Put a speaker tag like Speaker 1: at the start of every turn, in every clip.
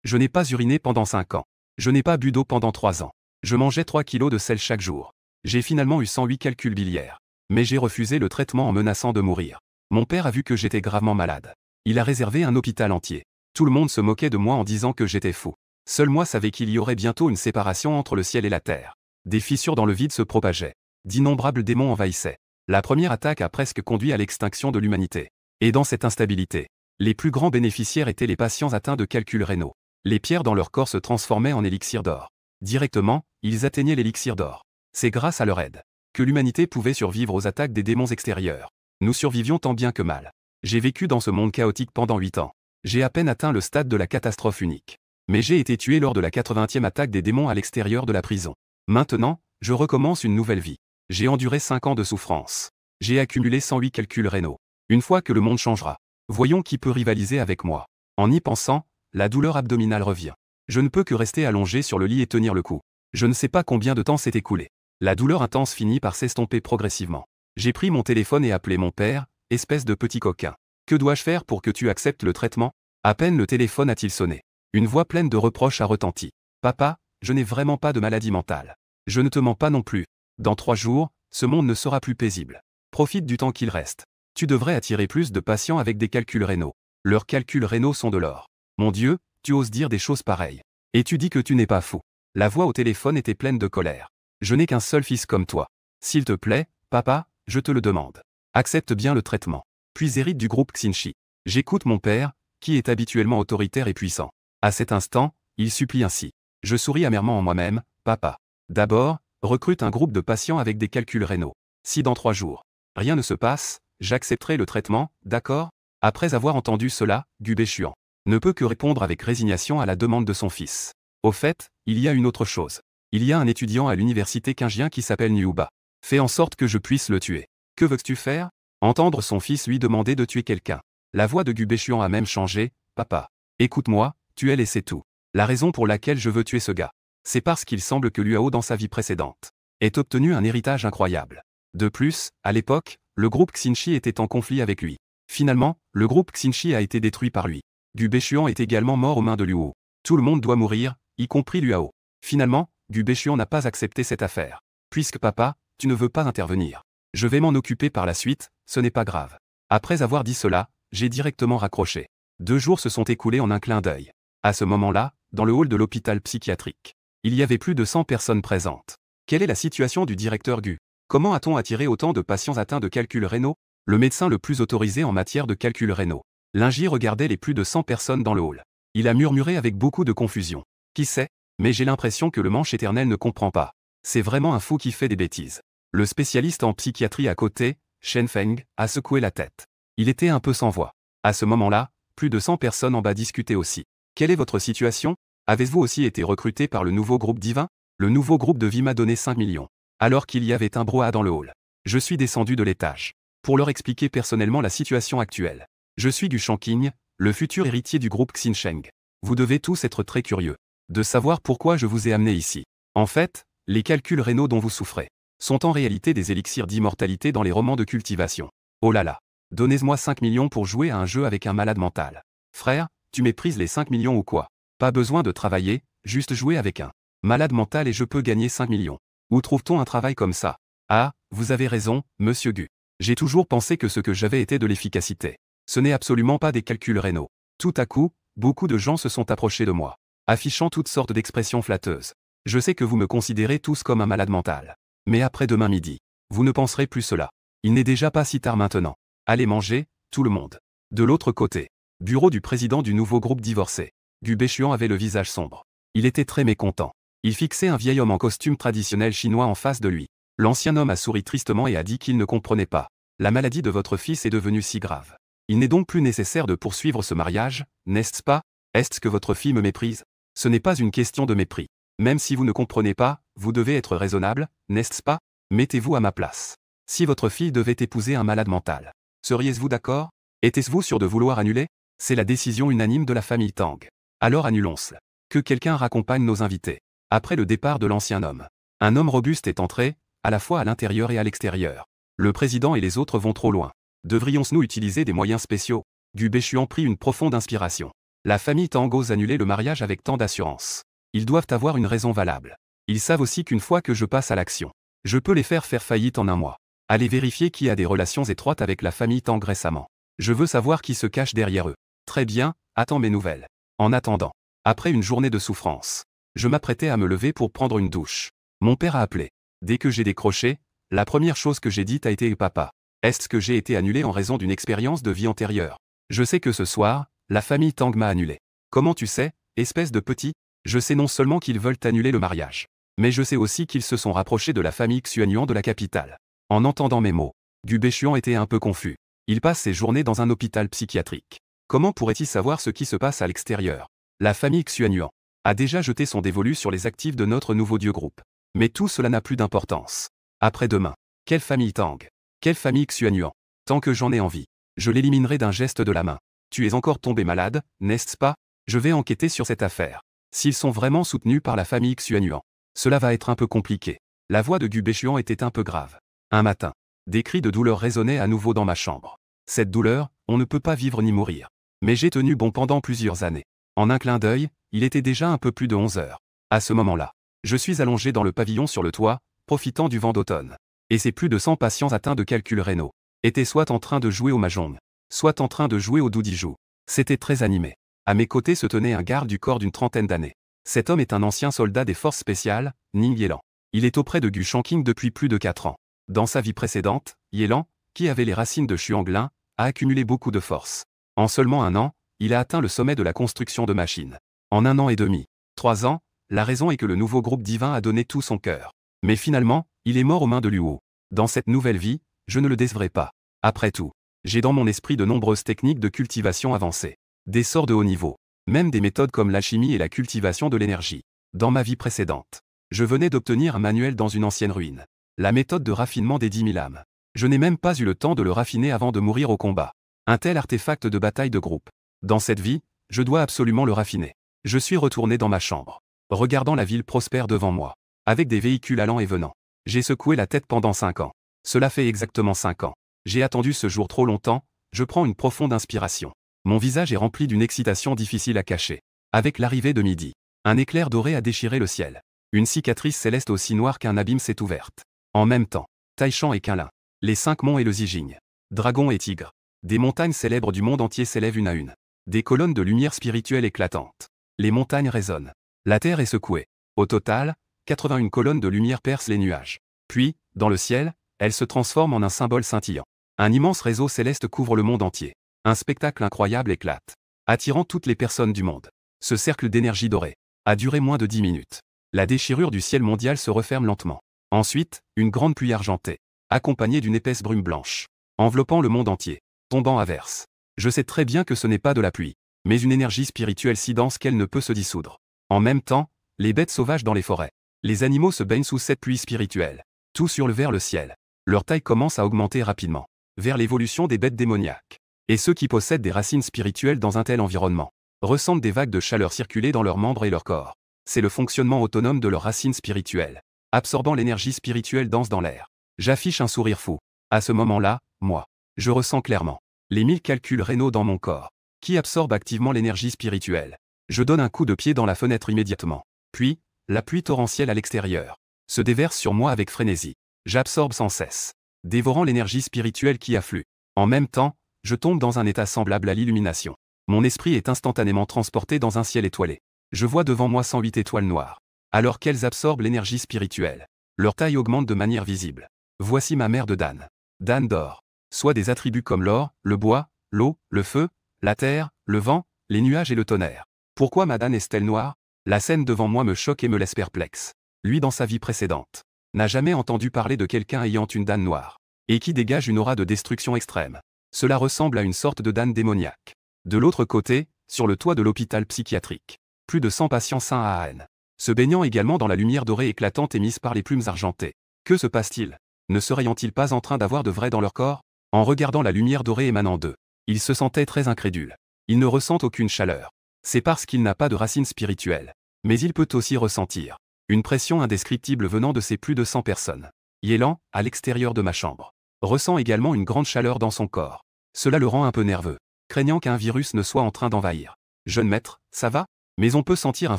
Speaker 1: Je n'ai pas uriné pendant 5 ans. Je n'ai pas bu d'eau pendant 3 ans. Je mangeais 3 kilos de sel chaque jour. J'ai finalement eu 108 calculs biliaires. Mais j'ai refusé le traitement en menaçant de mourir. Mon père a vu que j'étais gravement malade. Il a réservé un hôpital entier. Tout le monde se moquait de moi en disant que j'étais fou. Seul moi savais qu'il y aurait bientôt une séparation entre le ciel et la terre. Des fissures dans le vide se propageaient. D'innombrables démons envahissaient. La première attaque a presque conduit à l'extinction de l'humanité. Et dans cette instabilité, les plus grands bénéficiaires étaient les patients atteints de calculs rénaux. Les pierres dans leur corps se transformaient en élixir d'or. Directement, ils atteignaient l'élixir d'or. C'est grâce à leur aide que l'humanité pouvait survivre aux attaques des démons extérieurs. Nous survivions tant bien que mal. J'ai vécu dans ce monde chaotique pendant 8 ans. J'ai à peine atteint le stade de la catastrophe unique. Mais j'ai été tué lors de la 80e attaque des démons à l'extérieur de la prison. Maintenant, je recommence une nouvelle vie. J'ai enduré 5 ans de souffrance. J'ai accumulé 108 calculs rénaux. Une fois que le monde changera, voyons qui peut rivaliser avec moi. En y pensant, la douleur abdominale revient. Je ne peux que rester allongé sur le lit et tenir le coup. Je ne sais pas combien de temps s'est écoulé. La douleur intense finit par s'estomper progressivement. J'ai pris mon téléphone et appelé mon père, espèce de petit coquin. Que dois-je faire pour que tu acceptes le traitement? À peine le téléphone a-t-il sonné. Une voix pleine de reproches a retenti. Papa, je n'ai vraiment pas de maladie mentale. Je ne te mens pas non plus. Dans 3 jours, ce monde ne sera plus paisible. Profite du temps qu'il reste. Tu devrais attirer plus de patients avec des calculs rénaux. Leurs calculs rénaux sont de l'or. Mon Dieu, tu oses dire des choses pareilles. Et tu dis que tu n'es pas fou. La voix au téléphone était pleine de colère. Je n'ai qu'un seul fils comme toi. S'il te plaît, papa, je te le demande. Accepte bien le traitement. Puis hérite du groupe Xinshi. J'écoute mon père, qui est habituellement autoritaire et puissant. À cet instant, il supplie ainsi. Je souris amèrement en moi-même, papa. D'abord, recrute un groupe de patients avec des calculs rénaux. Si dans 3 jours, rien ne se passe, j'accepterai le traitement, d'accord? Après avoir entendu cela, Gubeshuan ne peut que répondre avec résignation à la demande de son fils. Au fait, il y a une autre chose. Il y a un étudiant à l'université Qingjian qui s'appelle Niuba. Fais en sorte que je puisse le tuer. Que veux-tu faire? Entendre son fils lui demander de tuer quelqu'un. La voix de Gubeshuan a même changé. Papa. Écoute-moi, tu es et c'est tout. La raison pour laquelle je veux tuer ce gars, c'est parce qu'il semble que Luao dans sa vie précédente ait obtenu un héritage incroyable. De plus, à l'époque, le groupe Xinshi était en conflit avec lui. Finalement, le groupe Xinshi a été détruit par lui. Gubeshuan est également mort aux mains de Luo. Tout le monde doit mourir, y compris Luao. Finalement, Gubeshuan n'a pas accepté cette affaire. Puisque papa, tu ne veux pas intervenir. Je vais m'en occuper par la suite, ce n'est pas grave. Après avoir dit cela, j'ai directement raccroché. 2 jours se sont écoulés en un clin d'œil. À ce moment-là, dans le hall de l'hôpital psychiatrique, il y avait plus de 100 personnes présentes. Quelle est la situation du directeur Gu? Comment a-t-on attiré autant de patients atteints de calculs rénaux? Le médecin le plus autorisé en matière de calculs rénaux. Lingy regardait les plus de 100 personnes dans le hall. Il a murmuré avec beaucoup de confusion. Qui sait? Mais j'ai l'impression que le manche éternel ne comprend pas. C'est vraiment un fou qui fait des bêtises. Le spécialiste en psychiatrie à côté, Shen Feng, a secoué la tête. Il était un peu sans voix. À ce moment-là, plus de 100 personnes en bas discutaient aussi. Quelle est votre situation? Avez-vous aussi été recruté par le nouveau groupe divin? Le nouveau groupe de vie m'a donné 5 millions. Alors qu'il y avait un brouhaha dans le hall. Je suis descendu de l'étage. Pour leur expliquer personnellement la situation actuelle. Je suis Gu Shanqing, le futur héritier du groupe Xinsheng. Vous devez tous être très curieux de savoir pourquoi je vous ai amené ici. En fait, les calculs rénaux dont vous souffrez sont en réalité des élixirs d'immortalité dans les romans de cultivation. Oh là là. Donnez-moi 5 millions pour jouer à un jeu avec un malade mental. Frère, tu méprises les 5 millions ou quoi? Pas besoin de travailler, juste jouer avec un malade mental et je peux gagner 5 millions. Où trouve-t-on un travail comme ça? Ah, vous avez raison, monsieur Gu. J'ai toujours pensé que ce que j'avais était de l'efficacité. Ce n'est absolument pas des calculs rénaux. Tout à coup, beaucoup de gens se sont approchés de moi, affichant toutes sortes d'expressions flatteuses. Je sais que vous me considérez tous comme un malade mental. Mais après demain midi, vous ne penserez plus cela. Il n'est déjà pas si tard maintenant. Allez manger, tout le monde. De l'autre côté, bureau du président du nouveau groupe divorcé. Gubeshuan avait le visage sombre. Il était très mécontent. Il fixait un vieil homme en costume traditionnel chinois en face de lui. L'ancien homme a souri tristement et a dit qu'il ne comprenait pas. La maladie de votre fils est devenue si grave. Il n'est donc plus nécessaire de poursuivre ce mariage, n'est-ce pas? Est-ce que votre fille me méprise? Ce n'est pas une question de mépris. Même si vous ne comprenez pas, vous devez être raisonnable, n'est-ce pas? Mettez-vous à ma place. Si votre fille devait épouser un malade mental, seriez-vous d'accord? Était-vous sûr de vouloir annuler? C'est la décision unanime de la famille Tang. Alors annulons-le. Que quelqu'un raccompagne nos invités. Après le départ de l'ancien homme, un homme robuste est entré, à la fois à l'intérieur et à l'extérieur. Le président et les autres vont trop loin. Devrions-nous utiliser des moyens spéciaux? Gubeshuan prit une profonde inspiration. La famille Tang ose annuler le mariage avec tant d'assurance. Ils doivent avoir une raison valable. Ils savent aussi qu'une fois que je passe à l'action, je peux les faire faillite en un mois. Allez vérifier qui a des relations étroites avec la famille Tang récemment. Je veux savoir qui se cache derrière eux. Très bien, attends mes nouvelles. En attendant, après une journée de souffrance, je m'apprêtais à me lever pour prendre une douche. Mon père a appelé. Dès que j'ai décroché, la première chose que j'ai dite a été « Papa, est-ce que j'ai été annulé en raison d'une expérience de vie antérieure? Je sais que ce soir, la famille Tang m'a annulé. Comment tu sais, espèce de petit? Je sais non seulement qu'ils veulent annuler le mariage, mais je sais aussi qu'ils se sont rapprochés de la famille Xuanyuan de la capitale. » En entendant mes mots, Gu Beichuan était un peu confus. Il passe ses journées dans un hôpital psychiatrique. Comment pourrait-il savoir ce qui se passe à l'extérieur? La famille Xuanyuan a déjà jeté son dévolu sur les actifs de notre nouveau dieu groupe. Mais tout cela n'a plus d'importance. Après-demain, quelle famille Tang? Quelle famille Xuanyuan? Tant que j'en ai envie, je l'éliminerai d'un geste de la main. Tu es encore tombé malade, n'est-ce pas? Je vais enquêter sur cette affaire. S'ils sont vraiment soutenus par la famille Xuanyuan, cela va être un peu compliqué. La voix de Gu Beichuan était un peu grave. Un matin, des cris de douleur résonnaient à nouveau dans ma chambre. Cette douleur, on ne peut pas vivre ni mourir. Mais j'ai tenu bon pendant plusieurs années. En un clin d'œil, il était déjà un peu plus de 11 heures. À ce moment-là, je suis allongé dans le pavillon sur le toit, profitant du vent d'automne. Et ces plus de 100 patients atteints de calculs rénaux étaient soit en train de jouer au mahjong, soit en train de jouer au doudijou. C'était très animé. À mes côtés se tenait un garde du corps d'une trentaine d'années. Cet homme est un ancien soldat des forces spéciales, Ning Yelan. Il est auprès de Gu Shanqing depuis plus de 4 ans. Dans sa vie précédente, Yelan, qui avait les racines de Xuanglin, a accumulé beaucoup de force. En seulement un an, il a atteint le sommet de la construction de machines. En 1 an et demi, 3 ans, la raison est que le nouveau groupe divin a donné tout son cœur. Mais finalement, il est mort aux mains de Luo. Dans cette nouvelle vie, je ne le décevrai pas. Après tout, j'ai dans mon esprit de nombreuses techniques de cultivation avancées. Des sorts de haut niveau. Même des méthodes comme l'alchimie et la cultivation de l'énergie. Dans ma vie précédente, je venais d'obtenir un manuel dans une ancienne ruine. La méthode de raffinement des 10 000 âmes. Je n'ai même pas eu le temps de le raffiner avant de mourir au combat. Un tel artefact de bataille de groupe. Dans cette vie, je dois absolument le raffiner. Je suis retourné dans ma chambre, regardant la ville prospère devant moi, avec des véhicules allant et venant. J'ai secoué la tête pendant 5 ans. Cela fait exactement 5 ans. J'ai attendu ce jour trop longtemps, je prends une profonde inspiration. Mon visage est rempli d'une excitation difficile à cacher. Avec l'arrivée de midi, un éclair doré a déchiré le ciel. Une cicatrice céleste aussi noire qu'un abîme s'est ouverte. En même temps, Taishan et Qinlin, les 5 monts et le Zijing, Dragon et Tigre, des montagnes célèbres du monde entier s'élèvent une à une. Des colonnes de lumière spirituelle éclatantes. Les montagnes résonnent. La terre est secouée. Au total, 81 colonnes de lumière percent les nuages. Puis, dans le ciel, elles se transforment en un symbole scintillant. Un immense réseau céleste couvre le monde entier. Un spectacle incroyable éclate, attirant toutes les personnes du monde. Ce cercle d'énergie dorée a duré moins de 10 minutes. La déchirure du ciel mondial se referme lentement. Ensuite, une grande pluie argentée, accompagnée d'une épaisse brume blanche, enveloppant le monde entier, tombant à verse. Je sais très bien que ce n'est pas de la pluie, mais une énergie spirituelle si dense qu'elle ne peut se dissoudre. En même temps, les bêtes sauvages dans les forêts, les animaux se baignent sous cette pluie spirituelle. Tout survole vers le ciel. Leur taille commence à augmenter rapidement, vers l'évolution des bêtes démoniaques. Et ceux qui possèdent des racines spirituelles dans un tel environnement ressentent des vagues de chaleur circuler dans leurs membres et leur corps. C'est le fonctionnement autonome de leurs racines spirituelles, absorbant l'énergie spirituelle dense dans l'air. J'affiche un sourire fou. À ce moment-là, moi, je ressens clairement les 1000 calculs rénaux dans mon corps, qui absorbent activement l'énergie spirituelle. Je donne un coup de pied dans la fenêtre immédiatement. Puis, la pluie torrentielle à l'extérieur se déverse sur moi avec frénésie. J'absorbe sans cesse, dévorant l'énergie spirituelle qui afflue. En même temps, je tombe dans un état semblable à l'illumination. Mon esprit est instantanément transporté dans un ciel étoilé. Je vois devant moi 108 étoiles noires, alors qu'elles absorbent l'énergie spirituelle. Leur taille augmente de manière visible. Voici ma mère de Dan. Dan d'or. Soit des attributs comme l'or, le bois, l'eau, le feu, la terre, le vent, les nuages et le tonnerre. Pourquoi ma Dan est-elle noire? La scène devant moi me choque et me laisse perplexe. Lui dans sa vie précédente n'a jamais entendu parler de quelqu'un ayant une Dan noire, et qui dégage une aura de destruction extrême. Cela ressemble à une sorte de Dan démoniaque. De l'autre côté, sur le toit de l'hôpital psychiatrique, plus de 100 patients sains à haine, se baignant également dans la lumière dorée éclatante émise par les plumes argentées. Que se passe-t-il? Ne seraient-ils pas en train d'avoir de vrai dans leur corps? En regardant la lumière dorée émanant d'eux, ils se sentaient très incrédules. Ils ne ressentent aucune chaleur. C'est parce qu'il n'a pas de racines spirituelles. Mais il peut aussi ressentir une pression indescriptible venant de ces plus de 100 personnes. Yelan, à l'extérieur de ma chambre, ressent également une grande chaleur dans son corps. Cela le rend un peu nerveux, craignant qu'un virus ne soit en train d'envahir. Jeune maître, ça va? Mais on peut sentir un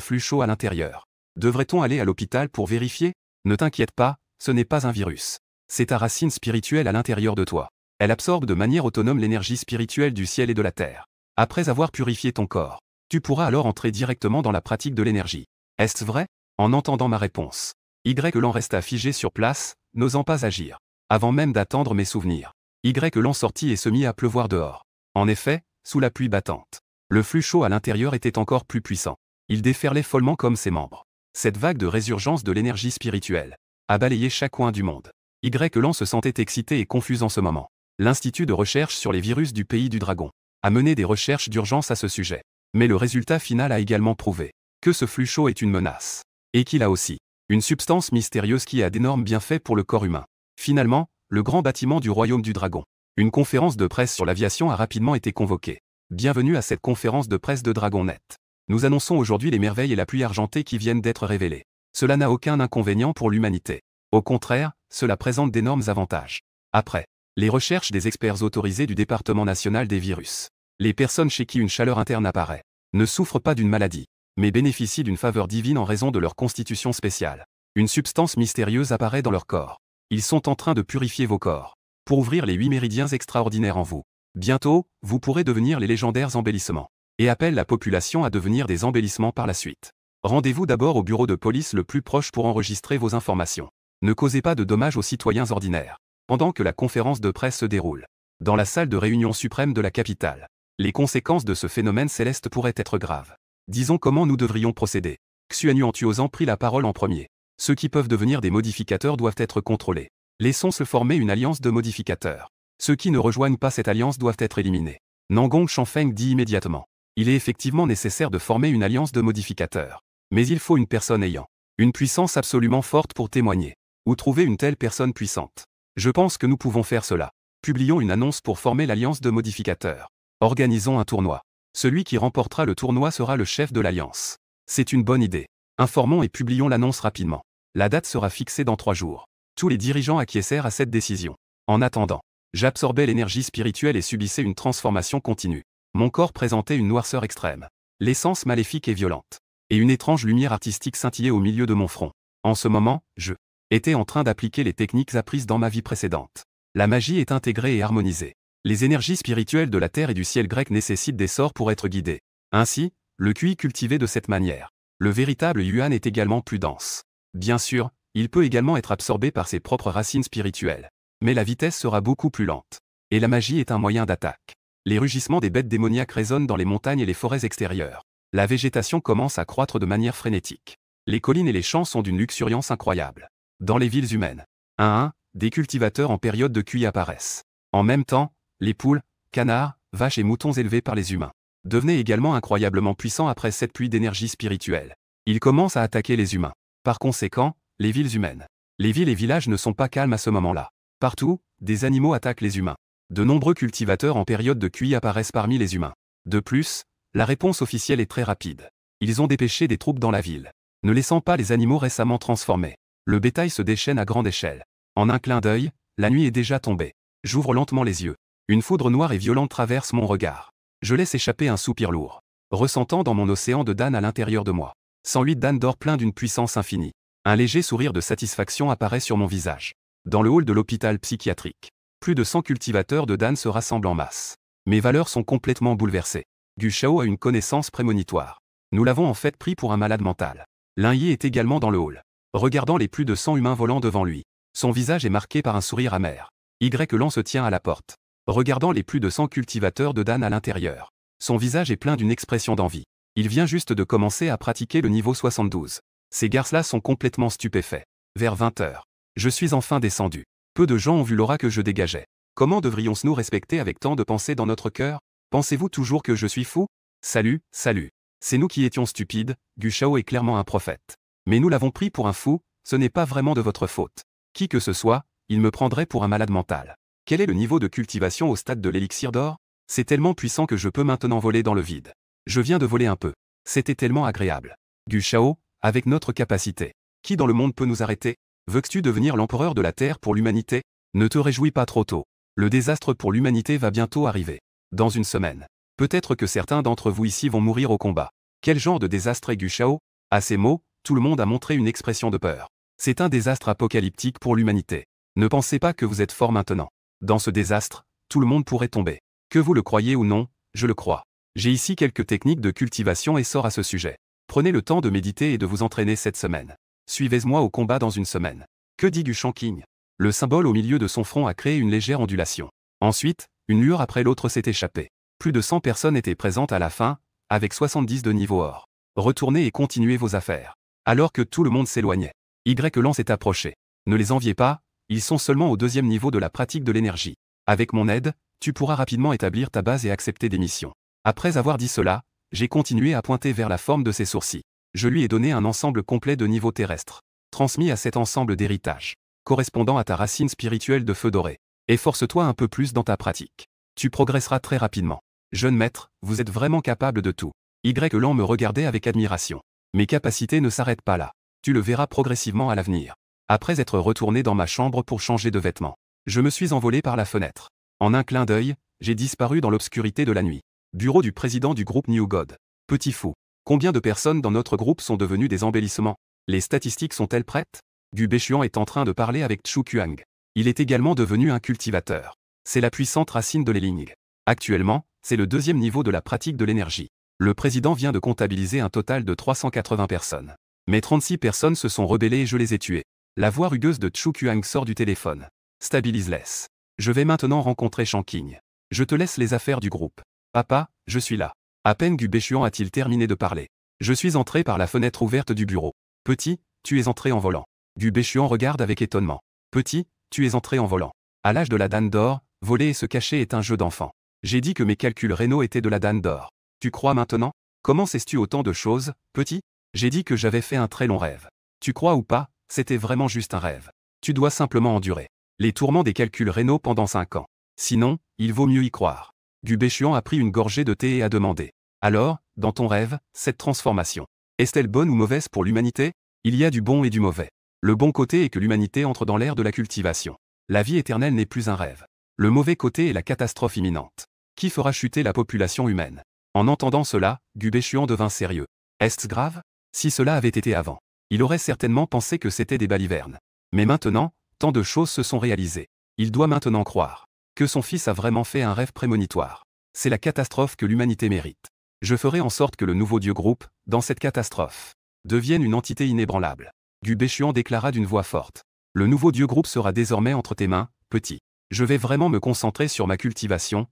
Speaker 1: flux chaud à l'intérieur. Devrait-on aller à l'hôpital pour vérifier? Ne t'inquiète pas, ce n'est pas un virus. C'est ta racine spirituelle à l'intérieur de toi. Elle absorbe de manière autonome l'énergie spirituelle du ciel et de la terre. Après avoir purifié ton corps, tu pourras alors entrer directement dans la pratique de l'énergie. Est-ce vrai? En entendant ma réponse, Y resta figé sur place, n'osant pas agir. Avant même d'attendre mes souvenirs, Y sortit et se mit à pleuvoir dehors. En effet, sous la pluie battante, le flux chaud à l'intérieur était encore plus puissant. Il déferlait follement comme ses membres. Cette vague de résurgence de l'énergie spirituelle a balayé chaque coin du monde. Y se sentait excité et confus en ce moment. L'Institut de recherche sur les virus du pays du dragon a mené des recherches d'urgence à ce sujet. Mais le résultat final a également prouvé que ce flux chaud est une menace. Et qu'il a aussi une substance mystérieuse qui a d'énormes bienfaits pour le corps humain. Finalement, le grand bâtiment du royaume du dragon. Une conférence de presse sur l'aviation a rapidement été convoquée. Bienvenue à cette conférence de presse de DragonNet. Nous annonçons aujourd'hui les merveilles et la pluie argentée qui viennent d'être révélées. Cela n'a aucun inconvénient pour l'humanité. Au contraire, cela présente d'énormes avantages. Après les recherches des experts autorisés du département national des virus, les personnes chez qui une chaleur interne apparaît ne souffrent pas d'une maladie, mais bénéficient d'une faveur divine en raison de leur constitution spéciale. Une substance mystérieuse apparaît dans leur corps. Ils sont en train de purifier vos corps pour ouvrir les 8 méridiens extraordinaires en vous. Bientôt, vous pourrez devenir les légendaires embellissements et appellent la population à devenir des embellissements par la suite. Rendez-vous d'abord au bureau de police le plus proche pour enregistrer vos informations. Ne causez pas de dommages aux citoyens ordinaires. Pendant que la conférence de presse se déroule dans la salle de réunion suprême de la capitale, les conséquences de ce phénomène céleste pourraient être graves. Disons comment nous devrions procéder. Xuan Tuozan prit la parole en premier. Ceux qui peuvent devenir des modificateurs doivent être contrôlés. Laissons se former une alliance de modificateurs. Ceux qui ne rejoignent pas cette alliance doivent être éliminés. Nangong Shanfeng dit immédiatement. Il est effectivement nécessaire de former une alliance de modificateurs. Mais il faut une personne ayant une puissance absolument forte pour témoigner. Où trouver une telle personne puissante? Je pense que nous pouvons faire cela. Publions une annonce pour former l'alliance de modificateurs. Organisons un tournoi. Celui qui remportera le tournoi sera le chef de l'alliance. C'est une bonne idée. Informons et publions l'annonce rapidement. La date sera fixée dans 3 jours. Tous les dirigeants acquiescèrent à cette décision. En attendant, j'absorbais l'énergie spirituelle et subissais une transformation continue. Mon corps présentait une noirceur extrême. L'essence maléfique et violente. Et une étrange lumière artistique scintillait au milieu de mon front. En ce moment, je était en train d'appliquer les techniques apprises dans ma vie précédente. La magie est intégrée et harmonisée. Les énergies spirituelles de la terre et du ciel grec nécessitent des sorts pour être guidées. Ainsi, le QI cultivé de cette manière. Le véritable Yuan est également plus dense. Bien sûr, il peut également être absorbé par ses propres racines spirituelles. Mais la vitesse sera beaucoup plus lente. Et la magie est un moyen d'attaque. Les rugissements des bêtes démoniaques résonnent dans les montagnes et les forêts extérieures. La végétation commence à croître de manière frénétique. Les collines et les champs sont d'une luxuriance incroyable. Dans les villes humaines, un à un, des cultivateurs en période de QI apparaissent. En même temps, les poules, canards, vaches et moutons élevés par les humains devenaient également incroyablement puissants après cette pluie d'énergie spirituelle. Ils commencent à attaquer les humains. Par conséquent, les villes humaines. Les villes et villages ne sont pas calmes à ce moment-là. Partout, des animaux attaquent les humains. De nombreux cultivateurs en période de QI apparaissent parmi les humains. De plus, la réponse officielle est très rapide. Ils ont dépêché des troupes dans la ville, ne laissant pas les animaux récemment transformés. Le bétail se déchaîne à grande échelle. En un clin d'œil, la nuit est déjà tombée. J'ouvre lentement les yeux. Une foudre noire et violente traverse mon regard. Je laisse échapper un soupir lourd, ressentant dans mon océan de Dan à l'intérieur de moi. 108 Dan d'or plein d'une puissance infinie. Un léger sourire de satisfaction apparaît sur mon visage. Dans le hall de l'hôpital psychiatrique, plus de 100 cultivateurs de Dan se rassemblent en masse. Mes valeurs sont complètement bouleversées. Gu Shao a une connaissance prémonitoire. Nous l'avons en fait pris pour un malade mental. Lin Yi est également dans le hall, regardant les plus de 100 humains volant devant lui. Son visage est marqué par un sourire amer. Y se tient à la porte, regardant les plus de 100 cultivateurs de Dan à l'intérieur. Son visage est plein d'une expression d'envie. Il vient juste de commencer à pratiquer le niveau 72. Ces garces-là sont complètement stupéfaits. Vers 20 h, je suis enfin descendu. Peu de gens ont vu l'aura que je dégageais. Comment devrions-nous respecter avec tant de pensées dans notre cœur? Pensez-vous toujours que je suis fou? Salut, salut. C'est nous qui étions stupides, Gu Shao est clairement un prophète. Mais nous l'avons pris pour un fou, ce n'est pas vraiment de votre faute. Qui que ce soit, il me prendrait pour un malade mental. Quel est le niveau de cultivation au stade de l'élixir d'or? C'est tellement puissant que je peux maintenant voler dans le vide. Je viens de voler un peu. C'était tellement agréable. Gu Shao, avec notre capacité, qui dans le monde peut nous arrêter? Veux-tu devenir l'empereur de la Terre pour l'humanité? Ne te réjouis pas trop tôt. Le désastre pour l'humanité va bientôt arriver. Dans une semaine. Peut-être que certains d'entre vous ici vont mourir au combat. Quel genre de désastre est Gu Shao? À ces mots, tout le monde a montré une expression de peur. C'est un désastre apocalyptique pour l'humanité. Ne pensez pas que vous êtes fort maintenant. Dans ce désastre, tout le monde pourrait tomber. Que vous le croyez ou non, je le crois. J'ai ici quelques techniques de cultivation et sorts à ce sujet. Prenez le temps de méditer et de vous entraîner cette semaine. Suivez-moi au combat dans une semaine. Que dit Gu Shanqing? Le symbole au milieu de son front a créé une légère ondulation. Ensuite, une lueur après l'autre s'est échappée. Plus de 100 personnes étaient présentes à la fin, avec 70 de niveau or. Retournez et continuez vos affaires. Alors que tout le monde s'éloignait. Y s'est approché. Ne les enviez pas, ils sont seulement au deuxième niveau de la pratique de l'énergie. Avec mon aide, tu pourras rapidement établir ta base et accepter des missions. Après avoir dit cela, j'ai continué à pointer vers la forme de ses sourcils. Je lui ai donné un ensemble complet de niveaux terrestres, transmis à cet ensemble d'héritage, correspondant à ta racine spirituelle de feu doré. Efforce-toi un peu plus dans ta pratique. Tu progresseras très rapidement. Jeune maître, vous êtes vraiment capable de tout. Lan me regardait avec admiration. Mes capacités ne s'arrêtent pas là. Tu le verras progressivement à l'avenir. Après être retourné dans ma chambre pour changer de vêtements, je me suis envolé par la fenêtre. En un clin d'œil, j'ai disparu dans l'obscurité de la nuit. Bureau du président du groupe New God. Petit fou. Combien de personnes dans notre groupe sont devenues des embellissements? Les statistiques sont-elles prêtes? Gu Baichuan est en train de parler avec Chu Kuang. Il est également devenu un cultivateur. C'est la puissante racine de l'Eling. Actuellement, c'est le deuxième niveau de la pratique de l'énergie. Le président vient de comptabiliser un total de 380 personnes. Mais 36 personnes se sont rebellées et je les ai tuées. La voix rugueuse de Chu Kuang sort du téléphone. Stabilise-les. Je vais maintenant rencontrer Shanqing. Je te laisse les affaires du groupe. Papa, je suis là. À peine Gu Baichuan a-t-il terminé de parler. Je suis entré par la fenêtre ouverte du bureau. Petit, tu es entré en volant. Gu Baichuan regarde avec étonnement. Petit, tu es entré en volant. À l'âge de la Dame d'or, voler et se cacher est un jeu d'enfant. J'ai dit que mes calculs rénaux étaient de la Dame d'or. Tu crois maintenant? Comment sais-tu autant de choses, petit? J'ai dit que j'avais fait un très long rêve. Tu crois ou pas, c'était vraiment juste un rêve. Tu dois simplement endurer les tourments des calculs rénaux pendant 5 ans. Sinon, il vaut mieux y croire. Gu Baichuan a pris une gorgée de thé et a demandé. Alors, dans ton rêve, cette transformation, est-elle bonne ou mauvaise pour l'humanité? Il y a du bon et du mauvais. Le bon côté est que l'humanité entre dans l'ère de la cultivation. La vie éternelle n'est plus un rêve. Le mauvais côté est la catastrophe imminente. Qui fera chuter la population humaine? En entendant cela, Gu Baichuan devint sérieux. Est-ce grave? Si cela avait été avant, il aurait certainement pensé que c'était des balivernes. Mais maintenant, tant de choses se sont réalisées. Il doit maintenant croire que son fils a vraiment fait un rêve prémonitoire. C'est la catastrophe que l'humanité mérite. Je ferai en sorte que le nouveau Dieu groupe, dans cette catastrophe, devienne une entité inébranlable. Gu Baichuan déclara d'une voix forte. Le nouveau Dieu groupe sera désormais entre tes mains, petit. Je vais vraiment me concentrer sur ma cultivation,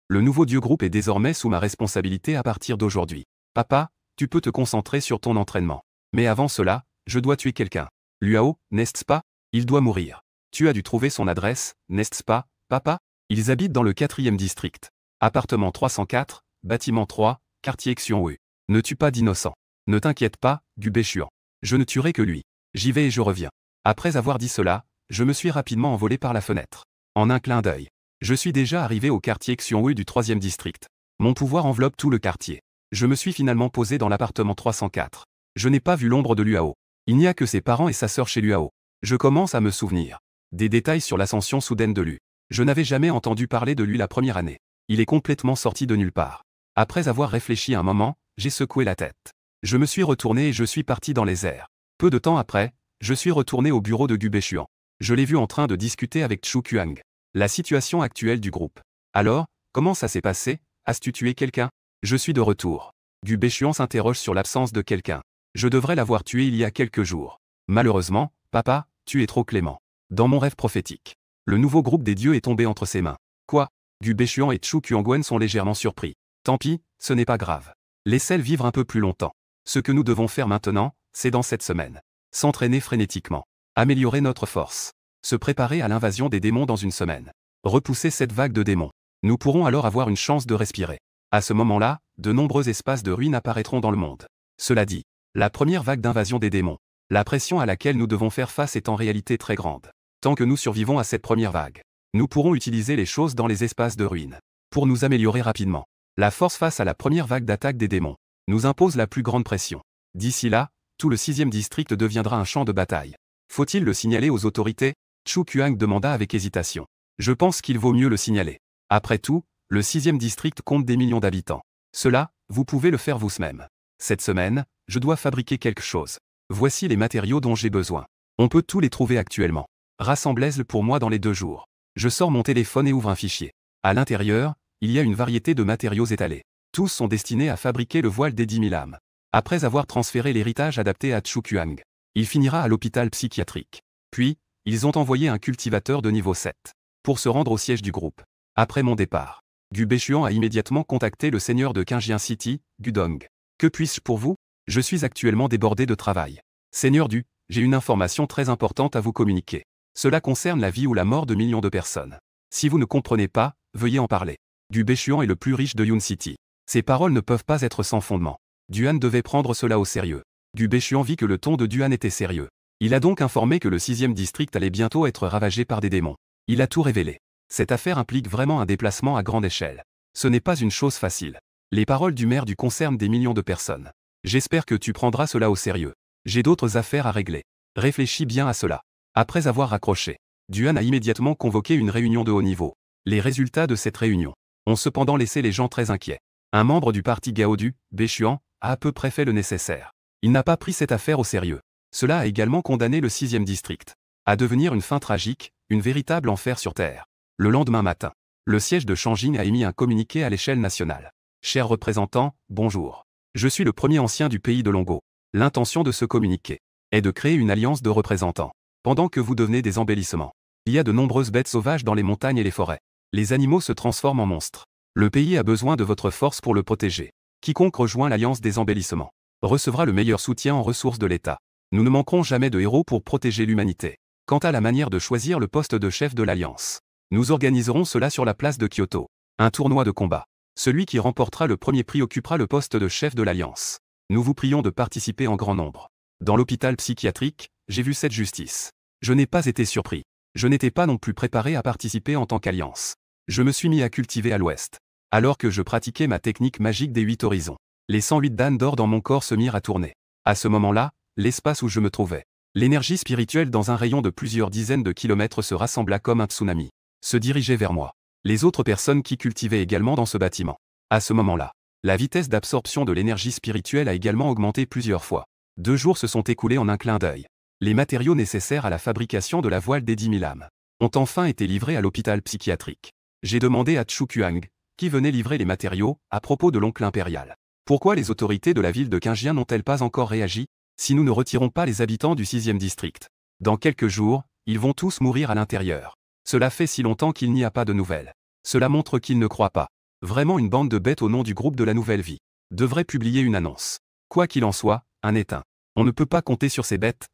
Speaker 1: Le nouveau Dieu groupe est désormais sous ma responsabilité à partir d'aujourd'hui. Papa, tu peux te concentrer sur ton entraînement. Mais avant cela, je dois tuer quelqu'un. Luao, n'est-ce pas? Il doit mourir. Tu as dû trouver son adresse, n'est-ce pas, papa? Ils habitent dans le 4e district. Appartement 304, bâtiment 3, quartier Xionghu. Ne tue pas d'innocents. Ne t'inquiète pas, Gu Baichuan. Je ne tuerai que lui. J'y vais et je reviens. Après avoir dit cela, je me suis rapidement envolé par la fenêtre. En un clin d'œil. Je suis déjà arrivé au quartier Xionghu du 3e district. Mon pouvoir enveloppe tout le quartier. Je me suis finalement posé dans l'appartement 304. Je n'ai pas vu l'ombre de Luao. Il n'y a que ses parents et sa sœur chez Luao. Je commence à me souvenir des détails sur l'ascension soudaine de Lu. Je n'avais jamais entendu parler de lui la première année. Il est complètement sorti de nulle part. Après avoir réfléchi un moment, j'ai secoué la tête. Je me suis retourné et je suis parti dans les airs. Peu de temps après, je suis retourné au bureau de Gu Baichuan. Je l'ai vu en train de discuter avec Chu Kuang. La situation actuelle du groupe. Alors, comment ça s'est passé? As-tu tué quelqu'un? Je suis de retour. Gu Baichuan s'interroge sur l'absence de quelqu'un. Je devrais l'avoir tué il y a quelques jours. Malheureusement, papa, tu es trop clément. Dans mon rêve prophétique, le nouveau groupe des dieux est tombé entre ses mains. Quoi? Gu Baichuan et Chu Kuangwen sont légèrement surpris. Tant pis, ce n'est pas grave. Laissez-le vivre un peu plus longtemps. Ce que nous devons faire maintenant, c'est dans cette semaine. S'entraîner frénétiquement. Améliorer notre force. Se préparer à l'invasion des démons dans une semaine. Repousser cette vague de démons. Nous pourrons alors avoir une chance de respirer. À ce moment-là, de nombreux espaces de ruines apparaîtront dans le monde. Cela dit, la première vague d'invasion des démons. La pression à laquelle nous devons faire face est en réalité très grande. Tant que nous survivons à cette première vague, nous pourrons utiliser les choses dans les espaces de ruines pour nous améliorer rapidement. La force face à la première vague d'attaque des démons nous impose la plus grande pression. D'ici là, tout le 6e district deviendra un champ de bataille. Faut-il le signaler aux autorités? Chu Kuang demanda avec hésitation. Je pense qu'il vaut mieux le signaler. Après tout, Le 6e district compte des millions d'habitants. Cela, vous pouvez le faire vous-même. Cette semaine, je dois fabriquer quelque chose. Voici les matériaux dont j'ai besoin. On peut tous les trouver actuellement. Rassemblez-le pour moi dans les 2 jours. Je sors mon téléphone et ouvre un fichier. À l'intérieur, il y a une variété de matériaux étalés. Tous sont destinés à fabriquer le voile des 10 000 âmes. Après avoir transféré l'héritage adapté à Chu Kuang, il finira à l'hôpital psychiatrique. Puis, ils ont envoyé un cultivateur de niveau 7 pour se rendre au siège du groupe. Après mon départ, Gu Beichuan a immédiatement contacté le seigneur de Qinjiang City, Gu Dong. Que puis-je pour vous? Je suis actuellement débordé de travail. Seigneur Du, j'ai une information très importante à vous communiquer. Cela concerne la vie ou la mort de millions de personnes. Si vous ne comprenez pas, veuillez en parler. Gu Beichuan est le plus riche de Yun City. Ces paroles ne peuvent pas être sans fondement. Duan devait prendre cela au sérieux. Gu Beichuan vit que le ton de Duan était sérieux. Il a donc informé que le 6e district allait bientôt être ravagé par des démons. Il a tout révélé. Cette affaire implique vraiment un déplacement à grande échelle. Ce n'est pas une chose facile. Les paroles du maire du concernent des millions de personnes. J'espère que tu prendras cela au sérieux. J'ai d'autres affaires à régler. Réfléchis bien à cela. Après avoir raccroché, Duan a immédiatement convoqué une réunion de haut niveau. Les résultats de cette réunion ont cependant laissé les gens très inquiets. Un membre du parti Gaodu, Beichuan, a à peu près fait le nécessaire. Il n'a pas pris cette affaire au sérieux. Cela a également condamné le 6e district à devenir une fin tragique, une véritable enfer sur Terre. Le lendemain matin, le siège de Shangjing a émis un communiqué à l'échelle nationale. Chers représentants, bonjour. Je suis le premier ancien du pays de Longo. L'intention de ce communiqué est de créer une alliance de représentants. Pendant que vous devenez des embellissements, il y a de nombreuses bêtes sauvages dans les montagnes et les forêts. Les animaux se transforment en monstres. Le pays a besoin de votre force pour le protéger. Quiconque rejoint l'alliance des embellissements recevra le meilleur soutien en ressources de l'État. Nous ne manquerons jamais de héros pour protéger l'humanité. Quant à la manière de choisir le poste de chef de l'alliance, nous organiserons cela sur la place de Kyoto. Un tournoi de combat. Celui qui remportera le premier prix occupera le poste de chef de l'alliance. Nous vous prions de participer en grand nombre. Dans l'hôpital psychiatrique, j'ai vu cette justice. Je n'ai pas été surpris. Je n'étais pas non plus préparé à participer en tant qu'alliance. Je me suis mis à cultiver à l'ouest. Alors que je pratiquais ma technique magique des 8 horizons, les 108 danes d'or dans mon corps se mirent à tourner. À ce moment-là, l'espace où je me trouvais, l'énergie spirituelle dans un rayon de plusieurs dizaines de kilomètres se rassembla comme un tsunami, se dirigeait vers moi. Les autres personnes qui cultivaient également dans ce bâtiment. À ce moment-là, la vitesse d'absorption de l'énergie spirituelle a également augmenté plusieurs fois. 2 jours se sont écoulés en un clin d'œil. Les matériaux nécessaires à la fabrication de la voile des 10 000 âmes ont enfin été livrés à l'hôpital psychiatrique. J'ai demandé à Chu Kuang, qui venait livrer les matériaux, à propos de l'oncle impérial. Pourquoi les autorités de la ville de Qinjiang n'ont-elles pas encore réagi? Si nous ne retirons pas les habitants du 6e district, dans quelques jours, ils vont tous mourir à l'intérieur. Cela fait si longtemps qu'il n'y a pas de nouvelles. Cela montre qu'ils ne croient pas. Vraiment une bande de bêtes au nom du groupe de la Nouvelle Vie devrait publier une annonce. Quoi qu'il en soit, un est un. On ne peut pas compter sur ces bêtes.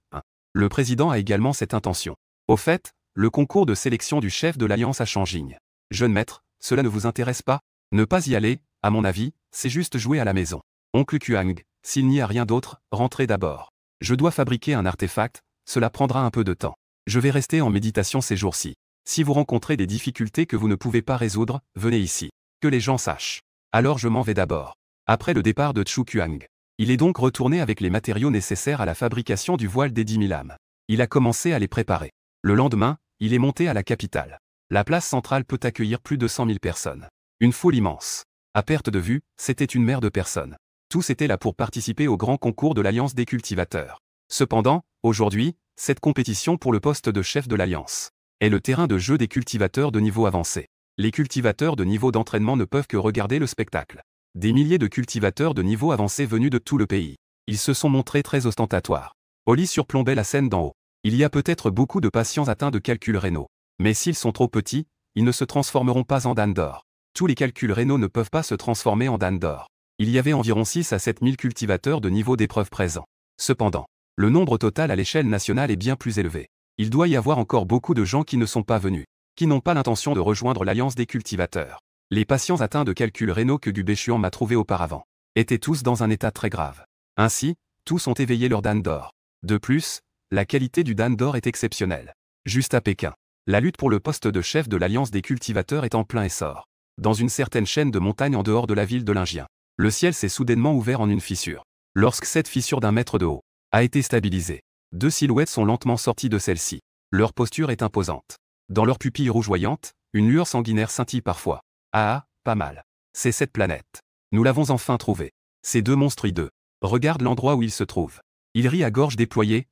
Speaker 1: Le président a également cette intention. Au fait, le concours de sélection du chef de l'Alliance à Shangjing. Jeune maître, cela ne vous intéresse pas? Ne pas y aller, à mon avis, c'est juste jouer à la maison. Oncle Kuang, s'il n'y a rien d'autre, rentrez d'abord. Je dois fabriquer un artefact, cela prendra un peu de temps. Je vais rester en méditation ces jours-ci. Si vous rencontrez des difficultés que vous ne pouvez pas résoudre, venez ici. Que les gens sachent. Alors je m'en vais d'abord. Après le départ de Chu Kuang, il est donc retourné avec les matériaux nécessaires à la fabrication du voile des 10 000 âmes. Il a commencé à les préparer. Le lendemain, il est monté à la capitale. La place centrale peut accueillir plus de 100 000 personnes. Une foule immense. À perte de vue, c'était une mer de personnes. Tous étaient là pour participer au grand concours de l'Alliance des cultivateurs. Cependant, aujourd'hui, cette compétition pour le poste de chef de l'Alliance est le terrain de jeu des cultivateurs de niveau avancé. Les cultivateurs de niveau d'entraînement ne peuvent que regarder le spectacle. Des milliers de cultivateurs de niveau avancé venus de tout le pays. Ils se sont montrés très ostentatoires. Oli surplombait la scène d'en haut. Il y a peut-être beaucoup de patients atteints de calculs rénaux. Mais s'ils sont trop petits, ils ne se transformeront pas en danes d'or. Tous les calculs rénaux ne peuvent pas se transformer en danes d'or. Il y avait environ 6 à 7 000 cultivateurs de niveau d'épreuve présents. Cependant, le nombre total à l'échelle nationale est bien plus élevé. Il doit y avoir encore beaucoup de gens qui ne sont pas venus, qui n'ont pas l'intention de rejoindre l'Alliance des cultivateurs. Les patients atteints de calculs rénaux que Gu Beichuan m'a trouvés auparavant étaient tous dans un état très grave. Ainsi, tous ont éveillé leur dane d'or. De plus, la qualité du dane d'or est exceptionnelle. Juste à Pékin, la lutte pour le poste de chef de l'Alliance des cultivateurs est en plein essor. Dans une certaine chaîne de montagnes en dehors de la ville de Linjiang, le ciel s'est soudainement ouvert en une fissure. Lorsque cette fissure d'un mètre de haut a été stabilisée, 2 silhouettes sont lentement sorties de celle-ci. Leur posture est imposante. Dans leurs pupilles rougeoyantes, une lueur sanguinaire scintille parfois. Ah, pas mal. C'est cette planète. Nous l'avons enfin trouvée. Ces deux monstres hideux. Regarde l'endroit où ils se trouvent. Ils rient à gorge déployée.